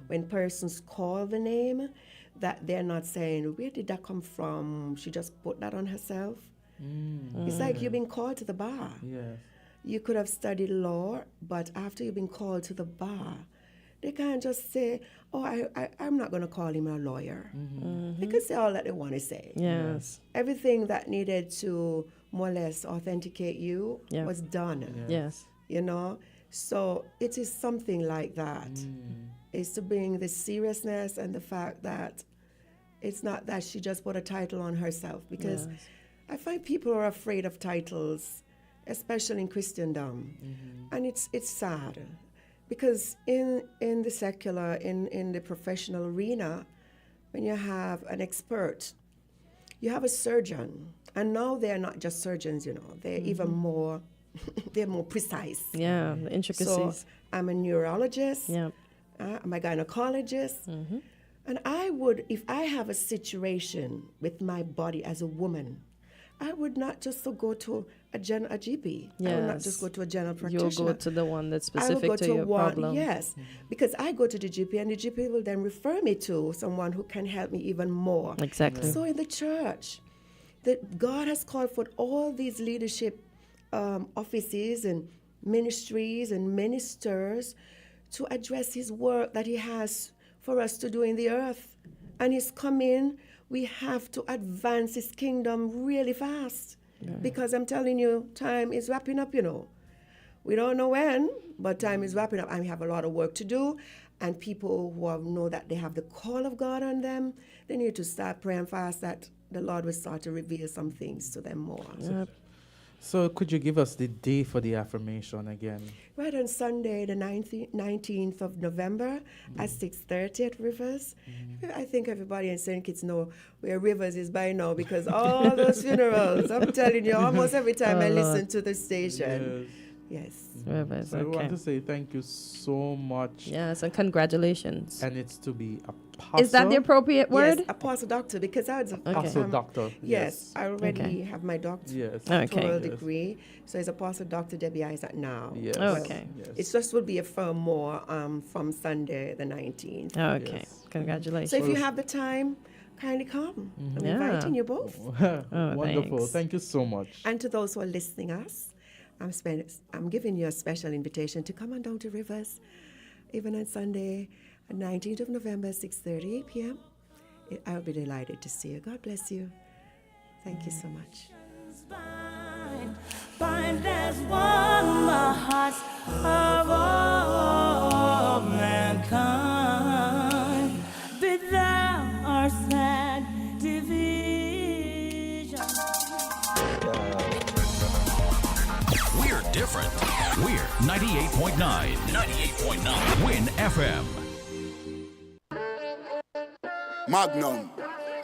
when persons call the name, that they're not saying, where did that come from? She just put that on herself. It's like you've been called to the bar. Yes. You could have studied law, but after you've been called to the bar, they can't just say, I'm not going to call him a lawyer. They can say all that they want to say. Yes. Everything that needed to more or less authenticate you was done. Yes. So it is something like that. It's to bring the seriousness and the fact that it's not that she just put a title on herself. Because I find people are afraid of titles, especially in Christendom. And it's sad. Because in the secular, in the professional arena, when you have an expert, you have a surgeon. And now they're not just surgeons, they're even more, they're more precise. Yeah, the intricacies. So I'm a neurologist, I'm a gynecologist. And if I have a situation with my body as a woman, I would not just go to a GP. I would not just go to a general practitioner. You'll go to the one that's specific to your problem. Yes, because I go to the GP and the GP will then refer me to someone who can help me even more. Exactly. So in the church, that God has called for all these leadership offices and ministries and ministers to address his work that he has for us to do in the earth. And he's coming. We have to advance his kingdom really fast. Because I'm telling you, time is wrapping up, you know. We don't know when, but time is wrapping up, and we have a lot of work to do. And people who know that they have the call of God on them, they need to start praying fast that the Lord will start to reveal some things to them more. Yep. So could you give us the day for the affirmation again? Right on Sunday, the 19th of November at 6:30 at Rivers. I think everybody in St. Kitts know where Rivers is by now because all those funerals, I'm telling you, almost every time I listen to the station. Yes. Rivers, So I want to say thank you so much. Yes, and congratulations. And it's to be apostle. Is that the appropriate word? Yes, apostle doctor, because I was apostle doctor. Yes, I already have my doctoral degree. So it's apostle doctor Debbie Isaac now. Yes. Okay. Yes. It just will be affirmed more from Sunday the 19th. Okay. Yes. Congratulations. So if you have the time, kindly come. I'm inviting you both. Wonderful. Thanks. Thank you so much. And to those who are listening us, I'm giving you a special invitation to come on down to Rivers, even on Sunday, 19th of November, 6:30 p.m. I'll be delighted to see you. God bless you. Thank you so much. Bind as one the hearts of all mankind. Be thou our sad division. We're different. We're 98.9. 98.9. Win FM. Magnum,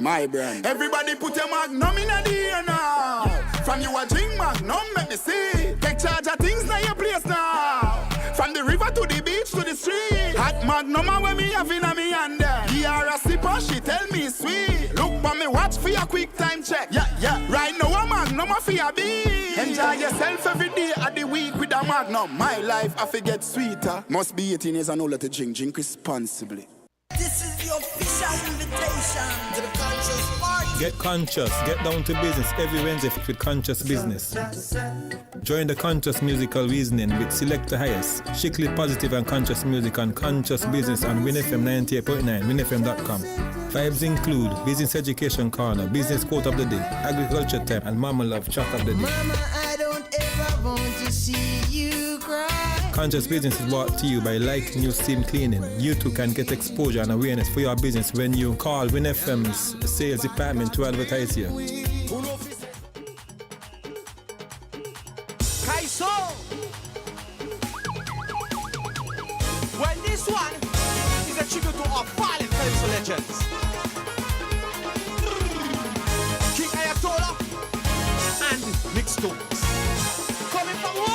my brand. Everybody put your Magnum in the air now. From you a drink Magnum, make me see. Take charge of things now your place now. From the river to the beach to the street. Hot Magnum when me have in a me hand there. Here a sipper, she tell me sweet. Look for me watch for your quick time check. Yeah. Right now a Magnum for your beat. Enjoy yourself every day of the week with a Magnum. My life I forget sweeter. Must be 18 years and older to drink. Drink responsibly. This is the official invitation to the conscious party. Get conscious, get down to business every Wednesday with Conscious Business. Join the Conscious Musical Reasoning with Select the Highest, Strictly Positive and Conscious Music and Conscious Business on WinFM 98.9, winfm.com. Vibes include Business Education Corner, Business Quote of the Day, Agriculture Time, and Mama Love Chat of the Day. Mama, I don't ever want to see you cry. Conscious Business is brought to you by Light New Steam Cleaning. You too can get exposure and awareness for your business when you call WinFM's sales department to advertise here. Kaiso! Well, this one is a tribute to our fallen Kaiso legends. King Ayatollah and Nick Stokes. Coming from war!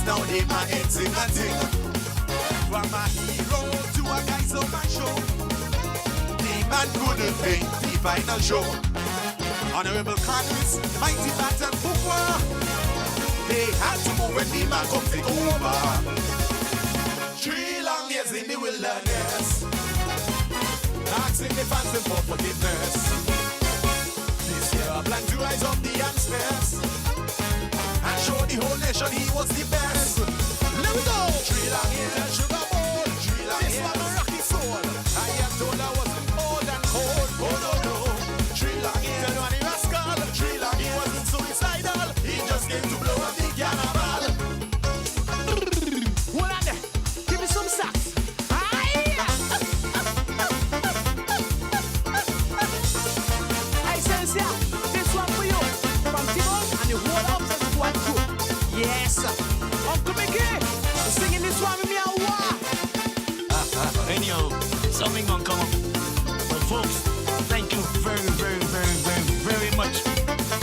Now they my head sing a thing. From a hero to a guy so my show. The man couldn't make the final show. Honorable Cartys, mighty battle football. They had to move when the man come take over. 3 long years in the wilderness. Asking the fans them for forgiveness. This year I plan to rise up the youngsters. And show the whole nation he was the best. Let me go! 3 long years, sugar bowl. 3 long years, my rocky soul. I am told I wasn't old and cold. Oh no no. 3 long years, when he was skull. 3 long years, he wasn't suicidal. He just came to blow up the carnival. Hold on there. Give me some sax. Hey, Celestia, this one for you. From Timon and the whole up. Yes, Uncle Mickey, singing this one with me a while. Anyhow, something gonna come up. But folks, thank you very much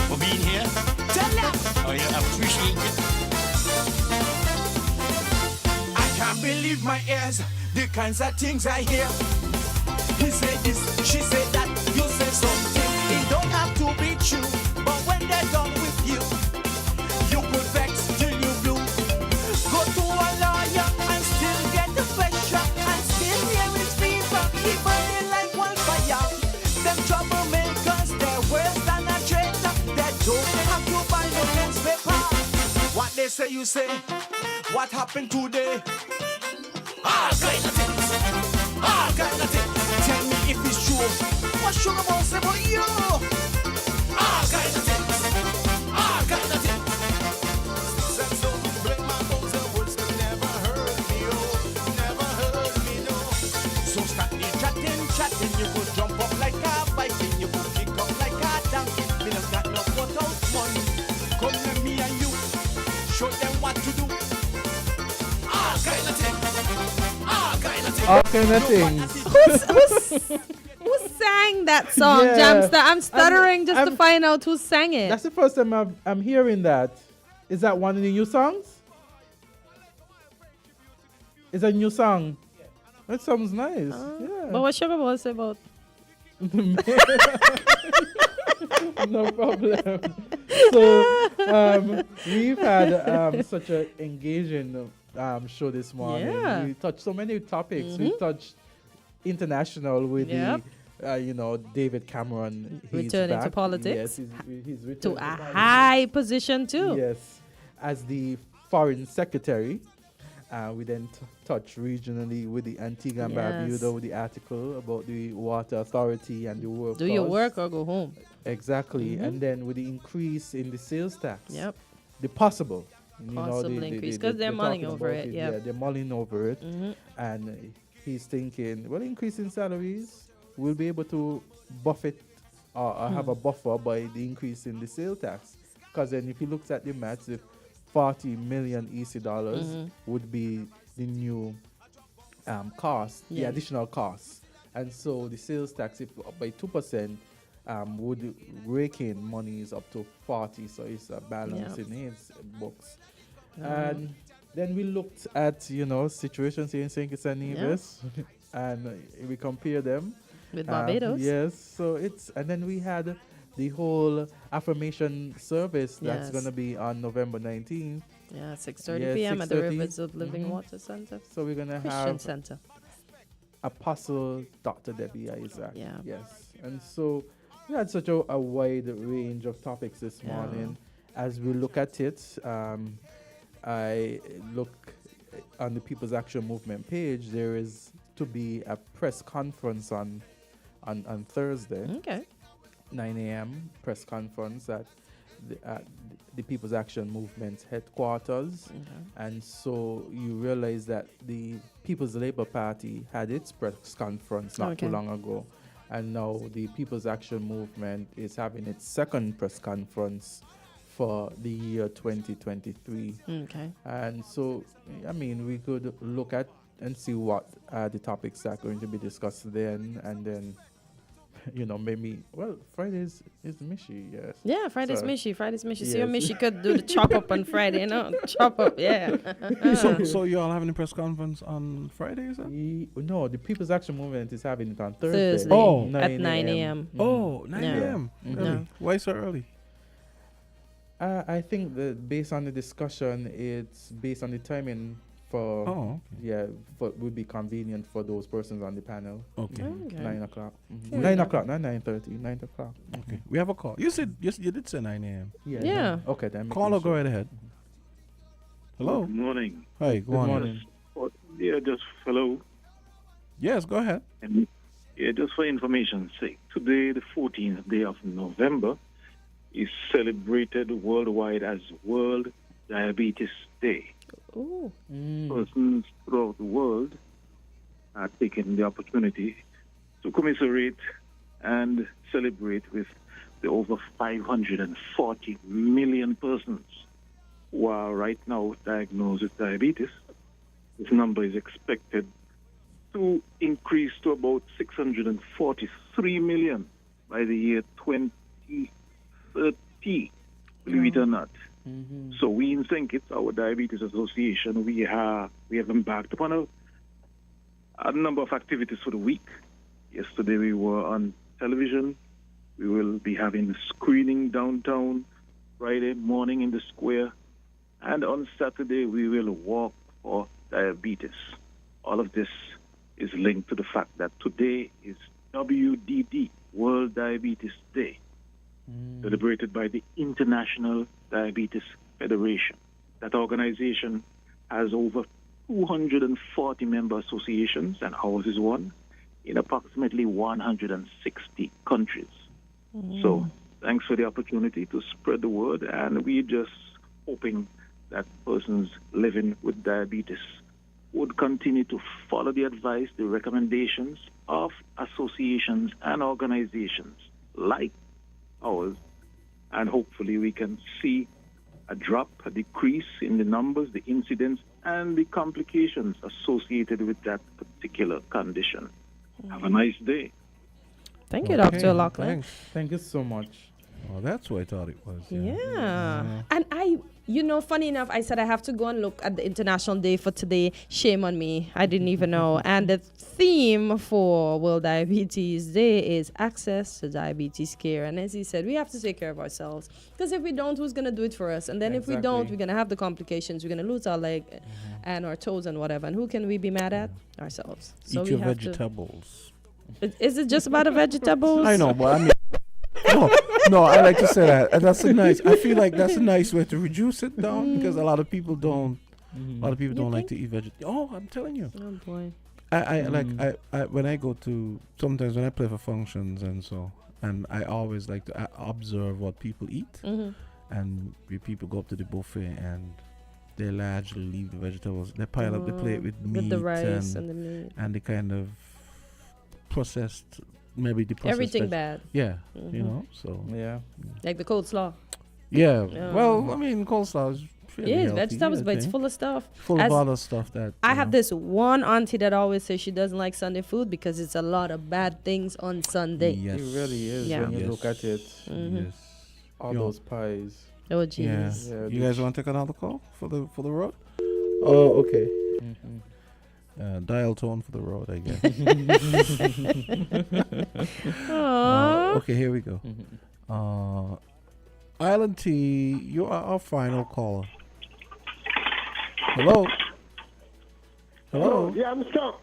for being here. Tell them. I appreciate it. I can't believe my ears, the kinds of things I hear. He said this, she said that, you say something. It don't have to be true, but when they're done with you, you could vex till you blue. Go to a lawyer and still get the pressure and still hear his fever. He burning like wildfire. Them troublemakers they say you say. What happened today? All kind of things. All kind of things. Tell me if it's true. What Sugar Boy say about you? All kind of things. All kind of things. Said so to break my bones and words can never hurt me, oh. Never hurt me, no. So start the chatting. You go jump up like a Viking. You go kick up like a donkey. Me not got no photos, money. Come let me and you. Show them what to do. All kind of things. All kind of things. All kind of things. Who sang that song, Yeah. Jamster? I'm stuttering just to find out who sang it. That's the first time I'm hearing that. Is that one of the new songs? Is that a new song? That sounds nice. Yeah. But what Sugar Boy say about? No problem. So we've had such an engaging show this morning. Yeah. We touched so many topics. Mhm. We touched international with Yep. the David Cameron. He's Returning to back. politics. Yes, he's To returning a politics. high position too. Yes, as the foreign secretary. We then touched regionally with the Antigua and Yes. Barbuda with the article about the water authority and the work. Do your work or go home. Exactly, Mhm. and then with the increase in the sales tax. Yep. The possible. Possible increase, 'cause they're mulling talking over about it, yep. Yeah, they're mulling over it, Mhm. and he's thinking, well, increasing salaries, we'll be able to buffet or have a buffer by the increase in the sales tax. Because then, if he looks at the maths, if 40 million EC dollars Mhm. would be the new cost, the Yeah. additional cost, and so the sales tax, if up by 2%. Would rake in monies up to 40, so it's a balance Yeah. in his books. Mhm. And then we looked at situations here in St. Kitts and Nevis, and we compare them With Barbados. Yes, so and then we had the whole affirmation service that's Yes. going to be on November 19th. Yeah, 6:30 Yeah, p.m. at the 6:30. Rivers of Living Mhm. Water Center. So we're gonna Christian have Center. Apostle Dr. Debbie Azard. Yeah. Yes. And so we had such a wide range of topics this Yeah. morning. As we look at it, I look on the People's Action Movement page. There is to be a press conference on Thursday. Okay. 9 a.m. press conference at the People's Action Movement headquarters. And so you realize that the People's Labour Party had its press conference not too Okay. long ago. And now the People's Action Movement is having its second press conference for the year 2023. Okay. And so, I mean, we could look at and see what the topics are going to be discussed then, and then, maybe, Fridays is Mishi, yes. Yeah, Friday's So- Mishi. So your Yes. Mishi could do the chop up on Friday, chop up, yeah. So you all having a press conference on Friday, is that? No, the People's Action Movement is having it on Thursday. Thursday Oh. at 9 a.m. Oh, 9 Yeah. a.m. Mhm. Really? Yeah. Why so early? I think that based on the discussion, it's based on the timing for. Oh, would be convenient for those persons on the panel. Okay. Okay. 9 o'clock. Fair 9 enough. o'clock, not 9:30. 9 o'clock. Okay. We have a call. You did say 9 a.m. Yeah. Okay, then. Call or go right ahead. Hello. Good morning. Hi, go on. Just hello. Yes, go ahead. And just for information's sake, today, the 14th day of November, is celebrated worldwide as World Diabetes Day. Ooh. Persons throughout the world are taking the opportunity to commiserate and celebrate with the over 540 million persons who are right now diagnosed with diabetes. This number is expected to increase to about 643 million by the year 2030, believe it or not. So we in St. Kitts, our Diabetes Association, we have embarked upon a number of activities for the week. Yesterday we were on television. We will be having a screening downtown Friday morning in the square. And on Saturday we will walk for diabetes. All of this is linked to the fact that today is WDD, World Diabetes Day, celebrated by the International Diabetes Federation. That organization has over 240 member associations, and ours is one, in approximately 160 countries. So thanks for the opportunity to spread the word, and we're just hoping that persons living with diabetes would continue to follow the advice, the recommendations of associations and organizations like ours, and hopefully we can see a drop, a decrease in the numbers, the incidents, and the complications associated with that particular condition. Have a nice day. Thank you, Dr. Lachlan. Thank you so much. Oh, that's what I thought it was. Yeah. And funny enough, I said I have to go and look at the International Day for today. Shame on me. I didn't even know. And the theme for World Diabetes Day is access to diabetes care. And as he said, we have to take care of ourselves. Because if we don't, who's going to do it for us? And then if we don't, we're going to have the complications. We're going to lose our leg and our toes and whatever. And who can we be mad at? Ourselves. So Eat we your have vegetables. Is it just about the vegetables? I know, but I mean... No, I like to say that. And I feel like that's a nice way to reduce it down because a lot of people don't. A lot of people don't like to eat vegetables. Oh, I'm telling you. Oh boy. I when I go to sometimes when I play for functions and I always like to observe what people eat. And people go up to the buffet and they largely leave the vegetables. They pile up the plate with meat the rice and the meat and the kind of processed. Maybe the processed everything bad. Yeah, so yeah, like the coleslaw. Yeah, well, I mean, coleslaw is fairly healthy, vegetables, but it's full of stuff. Full of other stuff that I have this one auntie that always says she doesn't like Sunday food because it's a lot of bad things on Sunday. It really is when you look at it. Yes, all those pies. Oh jeez. Yeah. You guys want to take another call for the road? Oh, okay. Dial tone for the road, I guess. Okay, here we go. Island T, you are our final caller. Hello? Yeah, I'm stuck.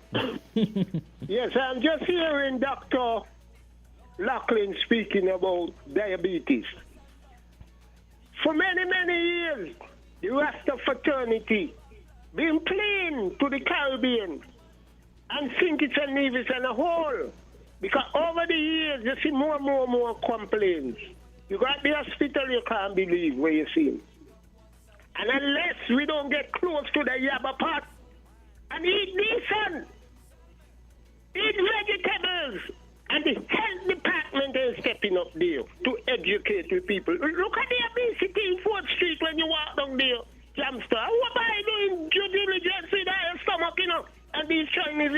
Yes, I'm just hearing Dr. Lachlan speaking about diabetes. For many, many years, the Rasta fraternity been playing to the Caribbean and think it's a Nevis and a whole. Because over the years, you see more complaints. You got the hospital, you can't believe where you see him. And unless we don't get close to the Yaba pot and eat decent, eat vegetables, and the health department is stepping up there to educate the people. Look at the obesity in 4th Street when you walk down there. Jamster, what am I doing due diligence in your stomach, and these Chinese,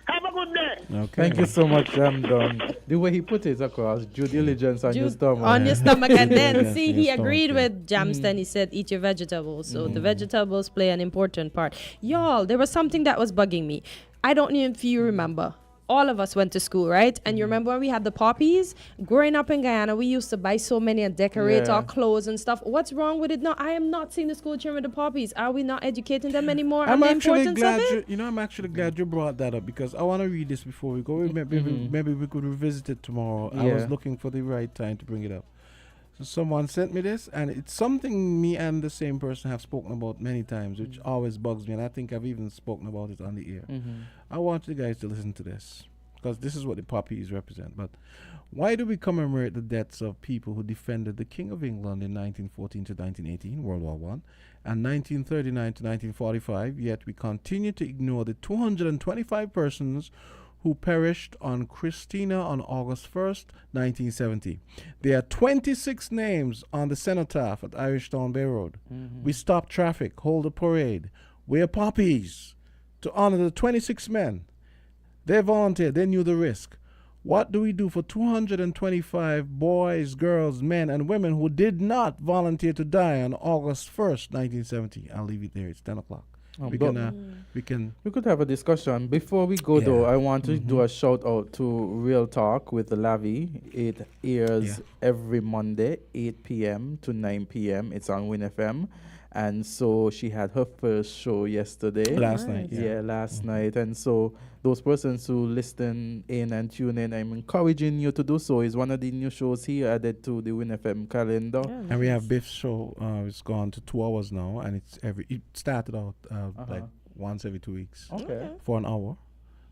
Have a good day. Okay. Thank you so much, the way he put it across, due diligence on your stomach. On your stomach, and then, see, he agreed with Jamster and he said, eat your vegetables. So the vegetables play an important part. Y'all, there was something that was bugging me. I don't know if you remember. All of us went to school, right? And you remember when we had the poppies? Growing up in Guyana, we used to buy so many and decorate our clothes and stuff. What's wrong with it? No, I am not seeing the school children with the poppies. Are we not educating them anymore on the importance of it? I'm actually glad you brought that up because I want to read this before we go. Maybe we could revisit it tomorrow. I was looking for the right time to bring it up. So someone sent me this, and it's something me and the same person have spoken about many times, which always bugs me, and I think I've even spoken about it on the air. I want you guys to listen to this, because this is what the poppies represent. But why do we commemorate the deaths of people who defended the King of England in 1914 to 1918, World War I, and 1939 to 1945, yet we continue to ignore the 225 persons who perished on Christina on August 1st, 1970. There are 26 names on the cenotaph at Irish Town Bay Road. We stop traffic, hold a parade, wear poppies to honor the 26 men. They volunteered, they knew the risk. What do we do for 225 boys, girls, men, and women who did not volunteer to die on August 1st, 1970? I'll leave it there. It's 10 o'clock. We could have a discussion. Before we go, though, I want to do a shout out to Real Talk with the Lavi. It airs every Monday, 8 p.m. to 9 p.m. It's on WIN FM. And so she had her first show yesterday. Last night, Yeah, last night. And so those persons who listen in and tune in, I'm encouraging you to do so. It's one of the new shows here added to the Win FM calendar. And we have Biff's show. It's gone to 2 hours now, and it started out like once every 2 weeks. Okay. For an hour.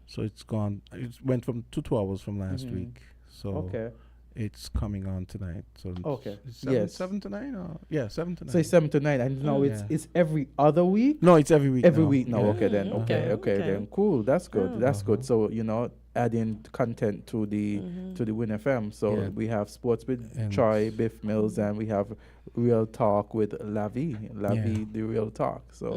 So it's gone. It went from 2 hours from last week. So it's coming on tonight. So it's 7 to 9 or 7 to 9. So it's 7 to 9, and now it's every other week. No, it's every week. Every now. week now. Yeah. Okay then. Okay then. Cool. That's good. That's good. So adding content to the Win FM. So we have sports with Troy, Biff Mills, and we have Real Talk with Lavi, the Real Talk. So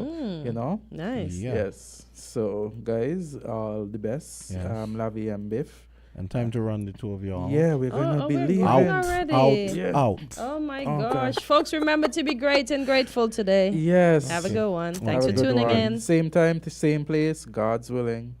nice. Yes. So guys, all the best. Yes. Lavi and Biff. And time to run the two of y'all. Yeah, we're gonna be leaving already. Out. Oh my gosh. Folks, remember to be great and grateful today. Yes. Have a good one. Thanks Have for a good tuning one. in. Same time to same place, God's willing.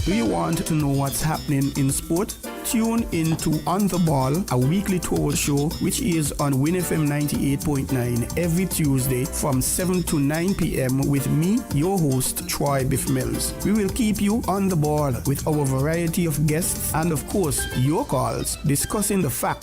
Do you want to know what's happening in sport? Tune in to On the Ball, a weekly tour show which is on Win FM 98.9 every Tuesday from 7 to 9 p.m. with me, your host, Troy Biff Mills. We will keep you on the ball with our variety of guests and, of course, your calls discussing the facts